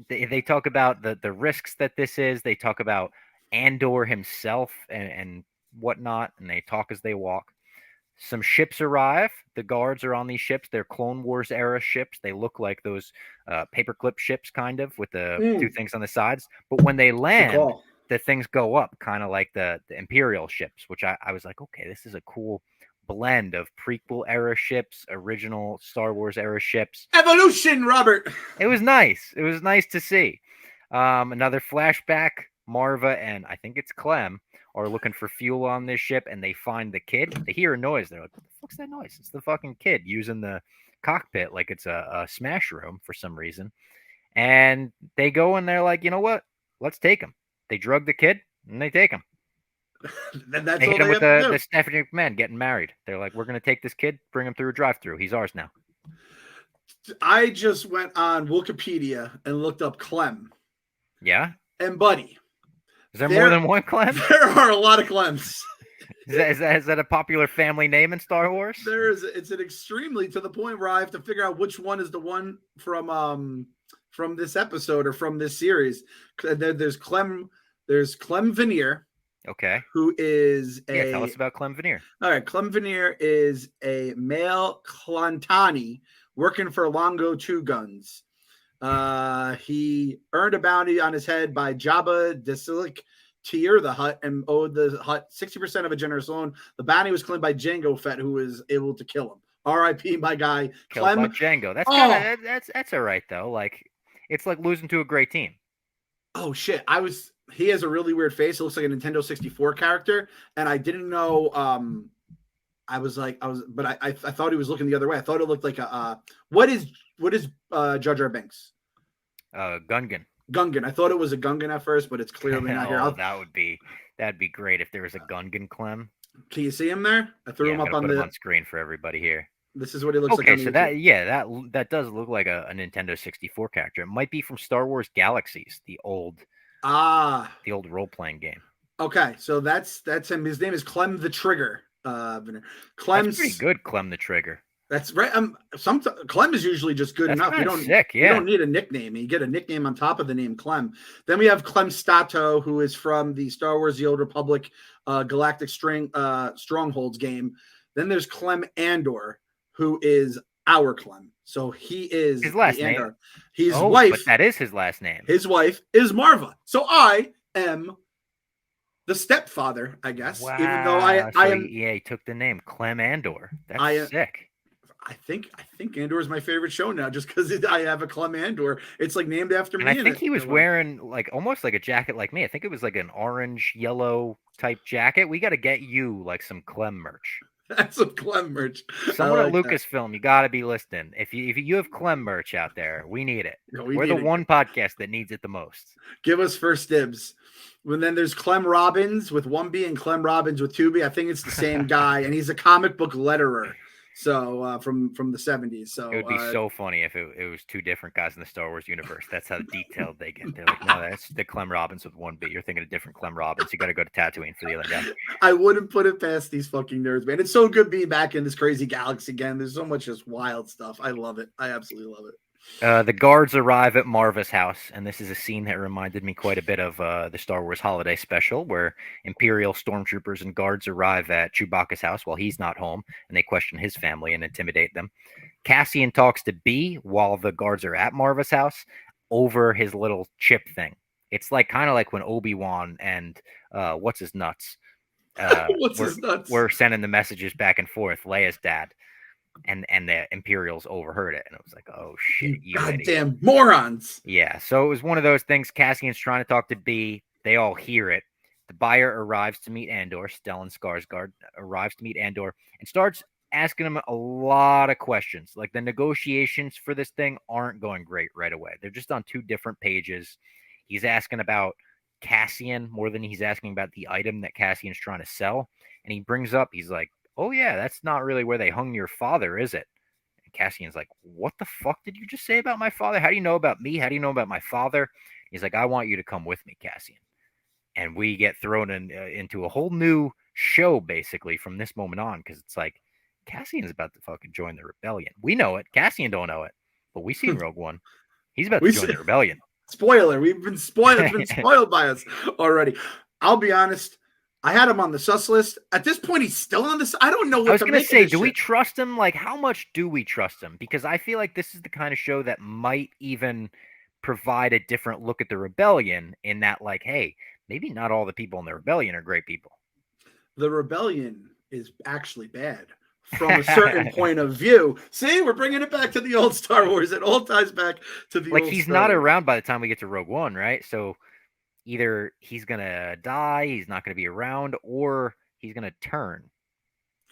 S1: they talk about the risks that this is. They talk about Andor himself and whatnot, and they talk as they walk. Some ships arrive. The guards are on these ships. They're Clone Wars era ships. They look like those paperclip ships, kind of, with the two things on the sides. But when they land, the things go up, kind of like the Imperial ships, which I was like, okay, this is a cool blend of prequel era ships, original Star Wars era ships.
S2: Evolution, Robert.
S1: It was nice. It was nice to see. Another flashback. Marva and I think it's Clem are looking for fuel on this ship, and they find the kid. They hear a noise. They're like, what the fuck's that noise? It's the fucking kid using the cockpit like it's a smash room for some reason. And they go and they're like, you know what? Let's take him. They drug the kid, and they take him.
S2: That's
S1: they hit him with the Stephanie McMahon getting married. They're like, we're going to take this kid, bring him through a drive-through. He's ours now.
S2: I just went on Wikipedia and looked up Clem.
S1: Yeah?
S2: And Buddy.
S1: Is there more than one Clem?
S2: There are a lot of Clems.
S1: Is that a popular family name in Star Wars?
S2: It's an extremely, to the point where I have to figure out which one is the one from this episode or from this series. There's Clem Veneer.
S1: Okay.
S2: who is
S1: Yeah, tell
S2: a
S1: us about Clem Veneer.
S2: all right. Clem Veneer is a male Klantani working for Longo Two Guns. He earned a bounty on his head by Jabba Desilik Tyr the Hut and owed the Hut 60% of a generous loan. The bounty was claimed by Jango Fett, who was able to kill him. R.I.P. my guy
S1: Killed by
S2: Clem.
S1: Django. That's kind
S2: Oh,
S1: of that's all right though. Like it's like losing to a great team.
S2: oh shit! He has a really weird face. It looks like a Nintendo 64 character, and I didn't know. But I thought he was looking the other way. I thought it looked like a. What is Jar Jar Binks?
S1: Gungan.
S2: Gungan. I thought it was a Gungan at first, but it's clearly not here.
S1: Oh, that'd be great if there was a Gungan Clem.
S2: Can you see him there? I threw
S1: Yeah,
S2: him
S1: I'm
S2: up
S1: gonna
S2: on
S1: put him
S2: the.
S1: on screen for everybody here.
S2: This is what he looks like
S1: Okay,
S2: on
S1: so
S2: YouTube.
S1: that does look like a Nintendo 64 character. It might be from Star Wars Galaxies,
S2: Ah,
S1: the old role playing game.
S2: okay. So that's him. His name is Clem the Trigger.
S1: That's
S2: Clem's
S1: pretty good, Clem the Trigger.
S2: That's right. Clem is usually just good
S1: That's
S2: enough.
S1: kind of sick.
S2: You
S1: Yeah.
S2: don't need a nickname. You get a nickname on top of the name Clem. Then we have Clem Stato, who is from the Star Wars: The Old Republic Galactic Strongholds game. Then there's Clem Andor, who is our Clem. So he is
S1: His last
S2: the
S1: name.
S2: Andor. His
S1: Oh,
S2: wife.
S1: but that is his last name.
S2: His wife is Marva. So I am the stepfather, I guess.
S1: Wow.
S2: Even though I am.
S1: He took the name Clem Andor. That's sick.
S2: I think Andor is my favorite show now, just because I have a Clem Andor. It's like named after
S1: And
S2: me.
S1: I think he was wearing like almost like a jacket like me. I think it was like an orange yellow type jacket. We got to get you like some Clem merch.
S2: That's some Clem merch.
S1: Someone at Lucasfilm, you got to be listening. If you have Clem merch out there, we need it. We're the one podcast that needs it the most.
S2: Give us first dibs. And then there's Clem Robbins with 1B and Clem Robbins with 2B. I think it's the same guy, and he's a comic book letterer. So from the 70s. So
S1: it would be so funny if it was two different guys in the Star Wars universe. That's how detailed they get. They're like, no, that's the Clem Robbins with 1B. You're thinking of different Clem Robbins. You got to go to Tatooine for the other guy.
S2: I wouldn't put it past these fucking nerds, man. It's so good being back in this crazy galaxy again. There's so much just wild stuff. I love it. I absolutely love it.
S1: The guards arrive at Marva's house, and this is a scene that reminded me quite a bit of the Star Wars Holiday Special, where Imperial stormtroopers and guards arrive at Chewbacca's house while he's not home, and they question his family and intimidate them. Cassian talks to B while the guards are at Marva's house over his little chip thing. It's like kind of like when Obi-Wan and what's his nuts? We're sending the messages back and forth. Leia's dad. And the Imperials overheard it, and it was like, oh shit, you
S2: goddamn
S1: idiot.
S2: Morons.
S1: Yeah, so it was one of those things. Cassian's trying to talk to B. They all hear it. The buyer arrives to meet Andor. Stellan Skarsgård arrives to meet Andor and starts asking him a lot of questions. Like the negotiations for this thing aren't going great right away. They're just on two different pages. He's asking about Cassian more than he's asking about the item that Cassian's trying to sell. And he brings up, he's like, oh yeah, that's not really where they hung your father, is it? And Cassian's like, what the fuck did you just say about my father? How do you know about me? How do you know about my father? He's like, I want you to come with me, Cassian. And we get thrown into a whole new show, basically, from this moment on, because it's like, Cassian's about to fucking join the rebellion. We know it. Cassian don't know it, but we see Rogue One. He's about to join the rebellion.
S2: Spoiler. We've been spoiled. It's been spoiled by us already. I'll be honest. I had him on the sus list. At this point, he's still on this. I don't know what
S1: I was
S2: going to
S1: say, do we trust him? Like, how much do we trust him? Because I feel like this is the kind of show that might even provide a different look at the rebellion in that, like, hey, maybe not all the people in the rebellion are great people.
S2: The rebellion is actually bad from a certain point of view. See, we're bringing it back to the old Star Wars. It all ties back to the
S1: old
S2: he's
S1: Star not Wars. Around by the time we get to Rogue One, right? So either he's going to die, he's not going to be around, or he's going to turn.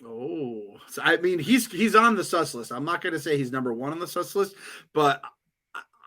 S2: Oh, so, I mean, he's on the sus list. I'm not going to say he's number one on the sus list, but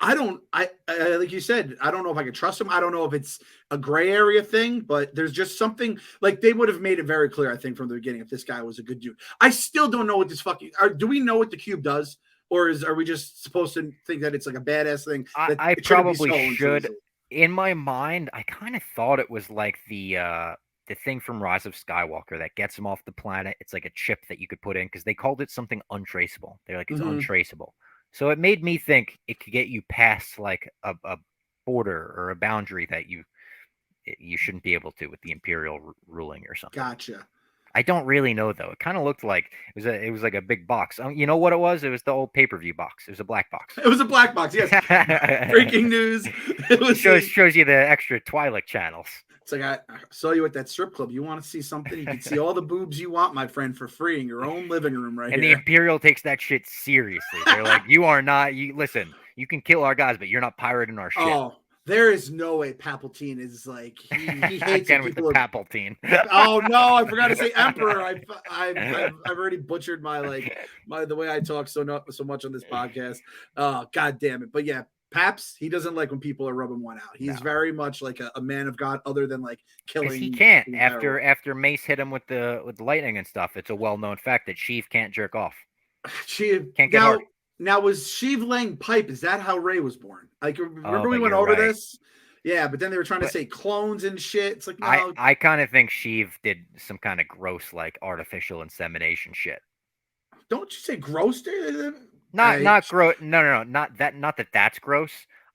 S2: I don't, I like you said, I don't know if I can trust him. I don't know if it's a gray area thing, but there's just something like they would have made it very clear, I think, from the beginning, if this guy was a good dude. I still don't know what this fucking, do we know what the cube does? Or are we just supposed to think that it's like a badass thing?
S1: I probably should. In my mind, I kind of thought it was like the thing from Rise of Skywalker that gets him off the planet. It's like a chip that you could put in because they called it something untraceable. They're like, it's untraceable. So it made me think it could get you past like a border or a boundary that You shouldn't be able to with the imperial ruling or something.
S2: Gotcha.
S1: I don't really know though. It kind of looked like it was like a big box. You know what it was? It was the old pay-per-view box. It was a black box.
S2: It was a black box. Yes. Breaking news. It was
S1: shows you the extra Twi'lek channels.
S2: It's like I saw you at that strip club. You want to see something? You can see all the boobs you want, my friend, for free in your own living room right
S1: and
S2: here.
S1: And the Imperial takes that shit seriously. They're like, you are not. You listen. You can kill our guys, but you're not pirating our shit.
S2: Oh, there is no way Palpatine is like he hates
S1: again with the Palpatine.
S2: Oh no, I forgot to say Emperor. I've already butchered my the way I talk so much on this podcast. God damn it! But yeah, Paps, he doesn't like when people are rubbing one out. He's very much like a man of God, other than like killing.
S1: He can't. After Mace hit him with the lightning and stuff, it's a well-known fact that Sheev can't jerk off.
S2: Sheev
S1: can't get hard.
S2: Now, was Sheev laying pipe? Is that how Rey was born? Like, remember we went over this? Yeah, but then they were trying to say clones and shit. It's like, no.
S1: I kind of think Sheev did some kind of gross, like, artificial insemination shit.
S2: Don't you say gross?
S1: Not gross. No. Not that that's gross.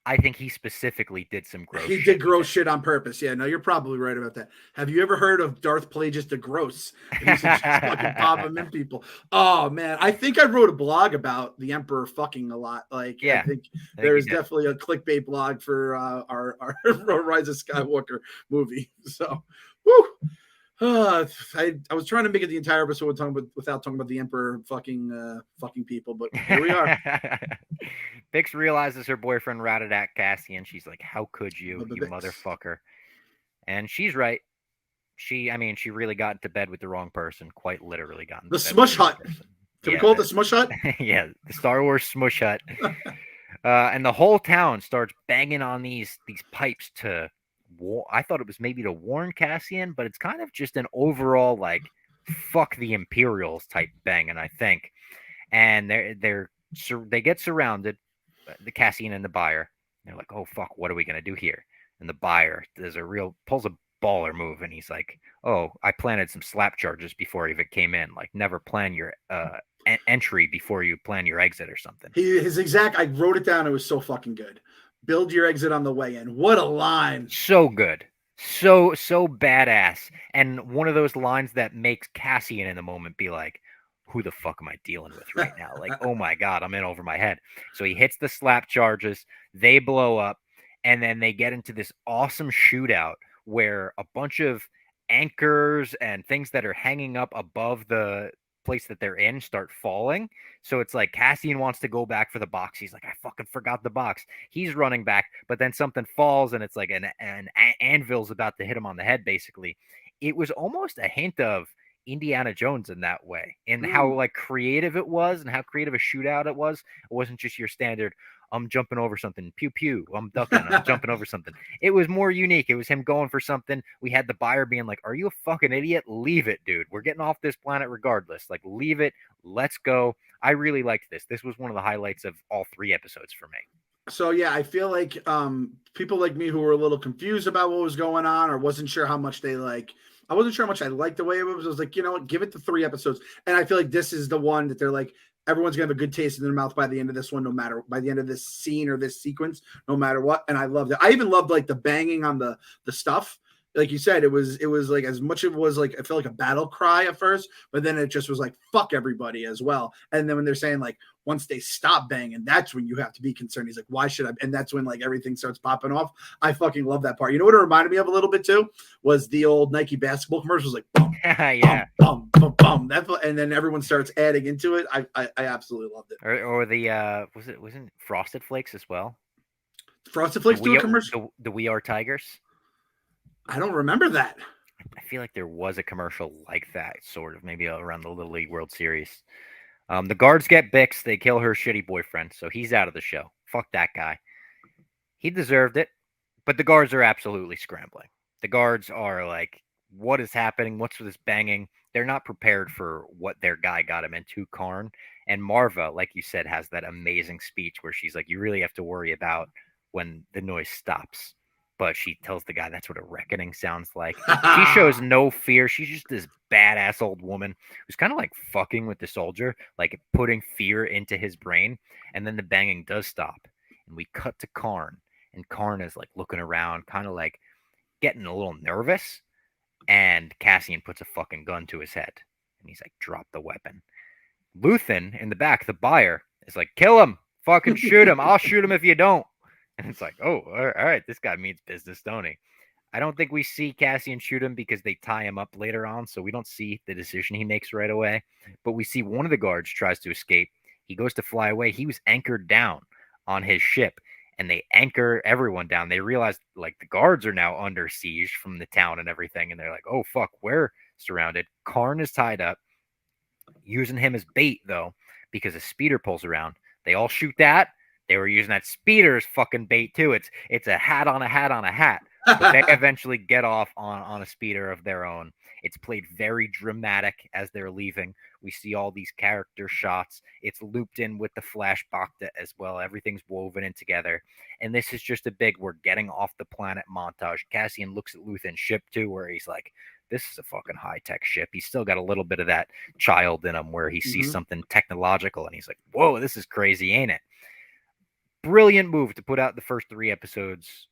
S1: I think he specifically did some gross shit.
S2: He did gross shit on purpose. Yeah, no, you're probably right about that. Have you ever heard of Darth Plagueis the Gross? He used to just fucking pop him in people. Oh, man. I think I wrote a blog about the Emperor fucking a lot. Like, yeah, I think there's definitely a clickbait blog for our Rise of Skywalker movie. So, whoo. I was trying to make it the entire episode without talking about the Emperor fucking people, but here we are.
S1: Bix realizes her boyfriend ratted at Cassian. She's like, "How could you, you motherfucker?" And she's right. She really got into bed with the wrong person. Quite literally got into
S2: the Smush Hut. Can we call it the Smush Hut?
S1: Yeah, the Star Wars Smush Hut. And the whole town starts banging on these pipes to. I thought it was maybe to warn Cassian, but it's kind of just an overall like fuck the Imperials type banging, I think. And they get surrounded, the Cassian and the buyer. They're like, oh fuck, what are we gonna do here? And the buyer pulls a baller move, and he's like, oh, I planted some slap charges before I even came in. Like, never plan your entry before you plan your exit or something.
S2: I wrote it down. It was so fucking good. Build your exit on the way in. What a line.
S1: So good. So badass. And one of those lines that makes Cassian in the moment be like, who the fuck am I dealing with right now? Like, oh my God, I'm in over my head. So he hits the slap charges. They blow up. And then they get into this awesome shootout where a bunch of anchors and things that are hanging up above the place that they're in start falling. So it's like Cassian wants to go back for the box. He's like, I fucking forgot the box. He's running back, but then something falls and it's like an anvil's about to hit him on the head, basically. It was almost a hint of Indiana Jones in that way, in how like creative it was and how creative a shootout it was. It wasn't just your standard, I'm jumping over something, pew pew, I'm ducking, I'm jumping over something. It was more unique. It was him going for something. We had the buyer being like, are you a fucking idiot? Leave it, dude. We're getting off this planet regardless. Like, leave it. Let's go. I really liked this. This was one of the highlights of all 3 episodes for me.
S2: So yeah, I feel like people like me who were a little confused about what was going on or wasn't sure how much they like. I wasn't sure how much I liked the way it was. I was like, you know what, give it the 3 episodes. And I feel like this is the one that they're like, everyone's gonna have a good taste in their mouth by the end of this one, no matter by the end of this scene or this sequence, no matter what. And I loved it. I even loved like the banging on the stuff. Like you said, it was like, as much it was like, it felt like a battle cry at first, but then it just was like, fuck everybody as well. And then when they're saying like, once they stop banging, that's when you have to be concerned. He's like, why should I? And that's when like everything starts popping off. I fucking love that part. You know what it reminded me of a little bit too? Was the old Nike basketball commercials, like bum,
S1: yeah,
S2: bum, bum, bum, bum. That's what, and then everyone starts adding into it. I absolutely loved it.
S1: Or the wasn't Frosted Flakes as well?
S2: Frosted Flakes do a commercial.
S1: The We Are Tigers.
S2: I don't remember that.
S1: I feel like there was a commercial like that, sort of, maybe around the Little League World Series. The guards get Bix. They kill her shitty boyfriend, so he's out of the show. Fuck that guy. He deserved it, but the guards are absolutely scrambling. The guards are like, what is happening? What's this banging? They're not prepared for what their guy got him into, Karn. And Marva, like you said, has that amazing speech where she's like, you really have to worry about when the noise stops. But she tells the guy that's what a reckoning sounds like. She shows no fear. She's just this badass old woman who's kind of like fucking with the soldier, like putting fear into his brain. And then the banging does stop. And we cut to Karn. And Karn is like looking around, kind of like getting a little nervous, and Cassian puts a fucking gun to his head, and he's like, "Drop the weapon." Luthen in the back, the buyer, is like, "Kill him, fucking shoot him. I'll shoot him if you don't." And it's like, "Oh, all right, this guy means business, don't he?" I don't think we see Cassian shoot him because they tie him up later on, so we don't see the decision he makes right away. But we see one of the guards tries to escape. He goes to fly away. He was anchored down on his ship, and they anchor everyone down. They realize like the guards are now under siege from the town and everything, and they're like, "Oh fuck, we're surrounded." Karn is tied up, using him as bait though, because a speeder pulls around. They all shoot that. They were using that speeder as fucking bait too. It's a hat on a hat on a hat. But they eventually get off on a speeder of their own. It's played very dramatic as they're leaving. We see all these character shots. It's looped in with the flashback as well. Everything's woven in together. And this is just a big, we're getting off the planet montage. Cassian looks at Luthen's ship too, where he's like, this is a fucking high-tech ship. He's still got a little bit of that child in him where he sees something technological and he's like, whoa, this is crazy, ain't it? Brilliant move to put out the first 3 episodes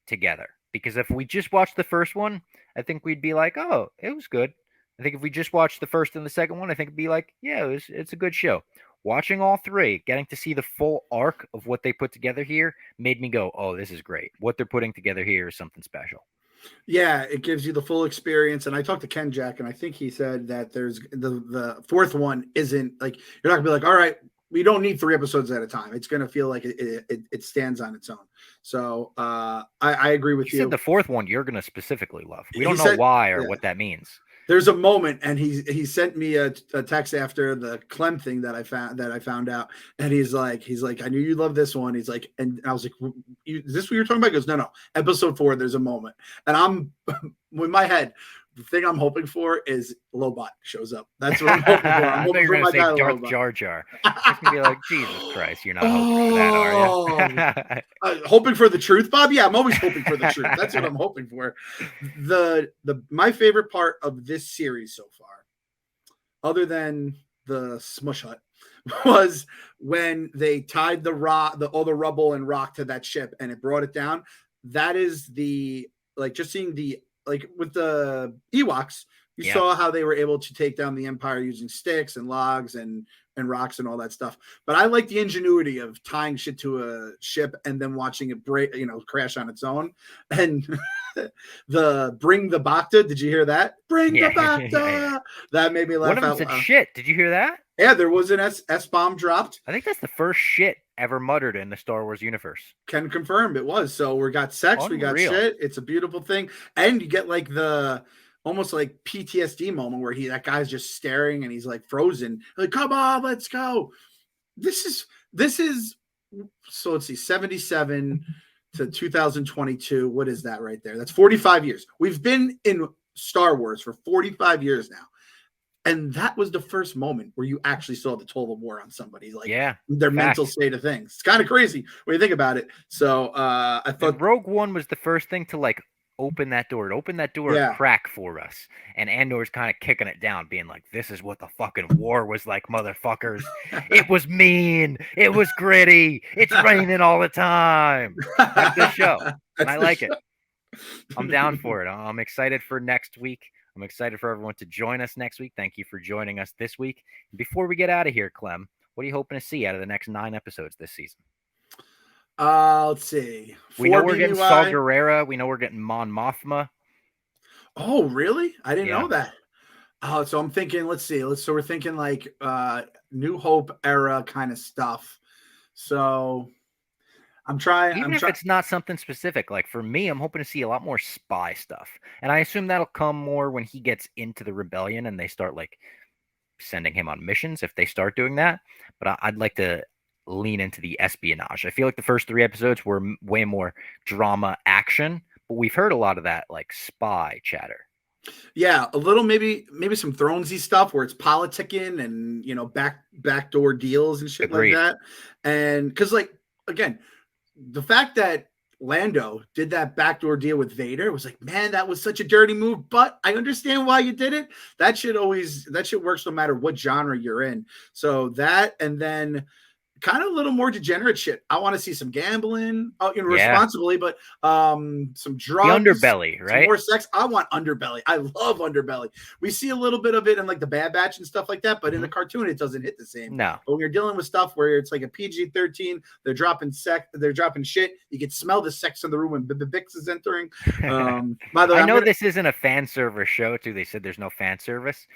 S1: together. Because if we just watched the first one, I think we'd be like, oh, it was good. I think if we just watched the first and the second one, I think it'd be like, yeah, it's a good show. Watching all 3, getting to see the full arc of what they put together here made me go, oh, this is great. What they're putting together here is something special.
S2: Yeah, it gives you the full experience. And I talked to Ken Jack, and I think he said that there's the 4th one isn't like, you're not gonna be like, all right, we don't need 3 episodes at a time. It's going to feel like it stands on its own. So I agree with you.
S1: Said the 4th one you're going to specifically love. We don't know why or what that means.
S2: There's a moment, and he sent me a text after the Clem thing that I found out, and he's like, I knew you love this one. He's like, and I was like, is this what you're talking about? He goes, no, episode 4. There's a moment, and I'm with my head. The thing I'm hoping for is Lobot shows up. That's what I'm hoping for. I'm hoping for my guy
S1: Darth
S2: Lobot.
S1: Jar Jar. It's gonna be like, Jesus Christ, you're not hoping for that,
S2: are you? Hoping for the truth, Bob? Yeah, I'm always hoping for the truth. That's what I'm hoping for. My favorite part of this series so far, other than the Smush Hut, was when they tied all the rubble and rock to that ship and it brought it down. That is just seeing like with the Ewoks, you saw how they were able to take down the Empire using sticks and logs and rocks and all that stuff. But I like the ingenuity of tying shit to a ship and then watching it break, crash on its own. And the bring the Bacta. Did you hear that? Bring the Bacta. Yeah. That made me laugh.
S1: One of them said shit. Did you hear that?
S2: Yeah, there was an S-bomb dropped.
S1: I think that's the first shit ever muttered in the Star Wars universe.
S2: Can confirm it was. So we got sex, we got shit. It's a beautiful thing. And you get like the almost like PTSD moment where that guy's just staring and he's like frozen. Like, come on, let's go. This is so let's see, 77 to 2022. What is that right there? That's 45 years. We've been in Star Wars for 45 years now. And that was the first moment where you actually saw the toll of war on somebody, like their mental state of things. It's kind of crazy when you think about it. So I thought
S1: Rogue One was the first thing to like open that door. It opened that door crack for us. And Andor's kind of kicking it down, being like, this is what the fucking war was like, motherfuckers. It was mean. It was gritty. It's raining all the time. That's the show. And I like it. I'm down for it. I'm excited for next week. I'm excited for everyone to join us next week. Thank you for joining us this week. Before we get out of here, Clem, what are you hoping to see out of the next 9 episodes this season?
S2: Let's see.
S1: We know we're getting Saw Gerrera. We know we're getting Mon Mothma.
S2: Oh, really? I didn't know that. So I'm thinking, let's see. So we're thinking like New Hope era kind of stuff. So I'm trying.
S1: Even if it's not something specific, like for me, I'm hoping to see a lot more spy stuff. And I assume that'll come more when he gets into the rebellion and they start like sending him on missions if they start doing that. But I'd like to lean into the espionage. I feel like the first 3 episodes were way more drama action, but we've heard a lot of that like spy chatter.
S2: Yeah, a little maybe some Thronesy stuff where it's politicking and backdoor deals and shit like that. And because like again, the fact that Lando did that backdoor deal with Vader was like, man, that was such a dirty move, but I understand why you did it. That shit works no matter what genre you're in. So that, and then kind of a little more degenerate shit. I want to see some gambling,
S1: Yeah.
S2: responsibly, but some
S1: The
S2: drugs,
S1: underbelly,
S2: some
S1: right?
S2: more sex. I want underbelly. I love underbelly. We see a little bit of it in like the Bad Batch and stuff like that, but in the cartoon it doesn't hit the same.
S1: No.
S2: But when you're dealing with stuff where it's like a PG-13, they're dropping shit. You can smell the sex in the room when Bix is entering. By the way,
S1: I know this isn't a fan service show too. They said there's no fan service.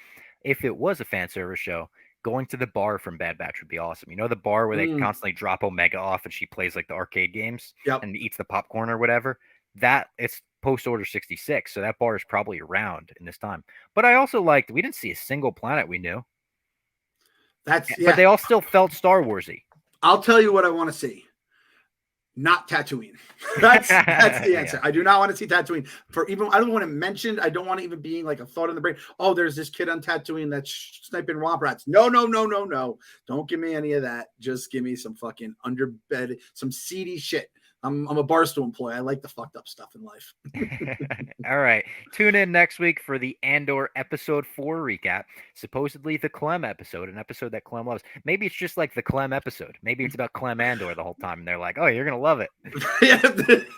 S1: If it was a fan service show, going to the bar from Bad Batch would be awesome. You know, the bar where they constantly drop Omega off and she plays like the arcade games and eats the popcorn or whatever. That it's post Order 66, so that bar is probably around in this time. But I also liked we didn't see a single planet we knew. But they all still felt Star Warsy.
S2: I'll tell you what I want to see. Not Tatooine. That's the answer. I do not want to see Tatooine. I don't want to mention. I don't want to even being like a thought in the brain. Oh, there's this kid on Tatooine that's sniping womp rats. No. Don't give me any of that. Just give me some fucking underbed, some seedy shit. I'm a Barstool employee. I like the fucked up stuff in life.
S1: All right. Tune in next week for the Andor episode 4 recap. Supposedly the Clem episode, an episode that Clem loves. Maybe it's just like the Clem episode. Maybe it's about Clem Andor the whole time. And they're like, oh, you're going to love it.
S2: Yeah,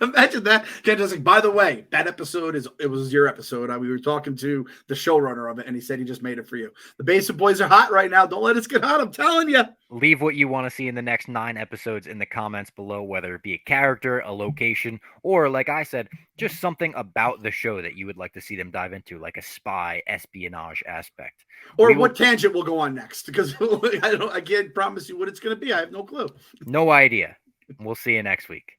S2: imagine that. Ken just like, by the way, that episode it was your episode. We were talking to the showrunner of it, and he said he just made it for you. The Basement Boys are hot right now. Don't let us get hot. I'm telling you.
S1: Leave what you want to see in the next 9 episodes in the comments below, whether it be a character, a location, or like I said, just something about the show that you would like to see them dive into, like a spy espionage aspect.
S2: Or what tangent will go on next, because I can't promise you what it's going to be. I have no clue.
S1: No idea. We'll see you next week.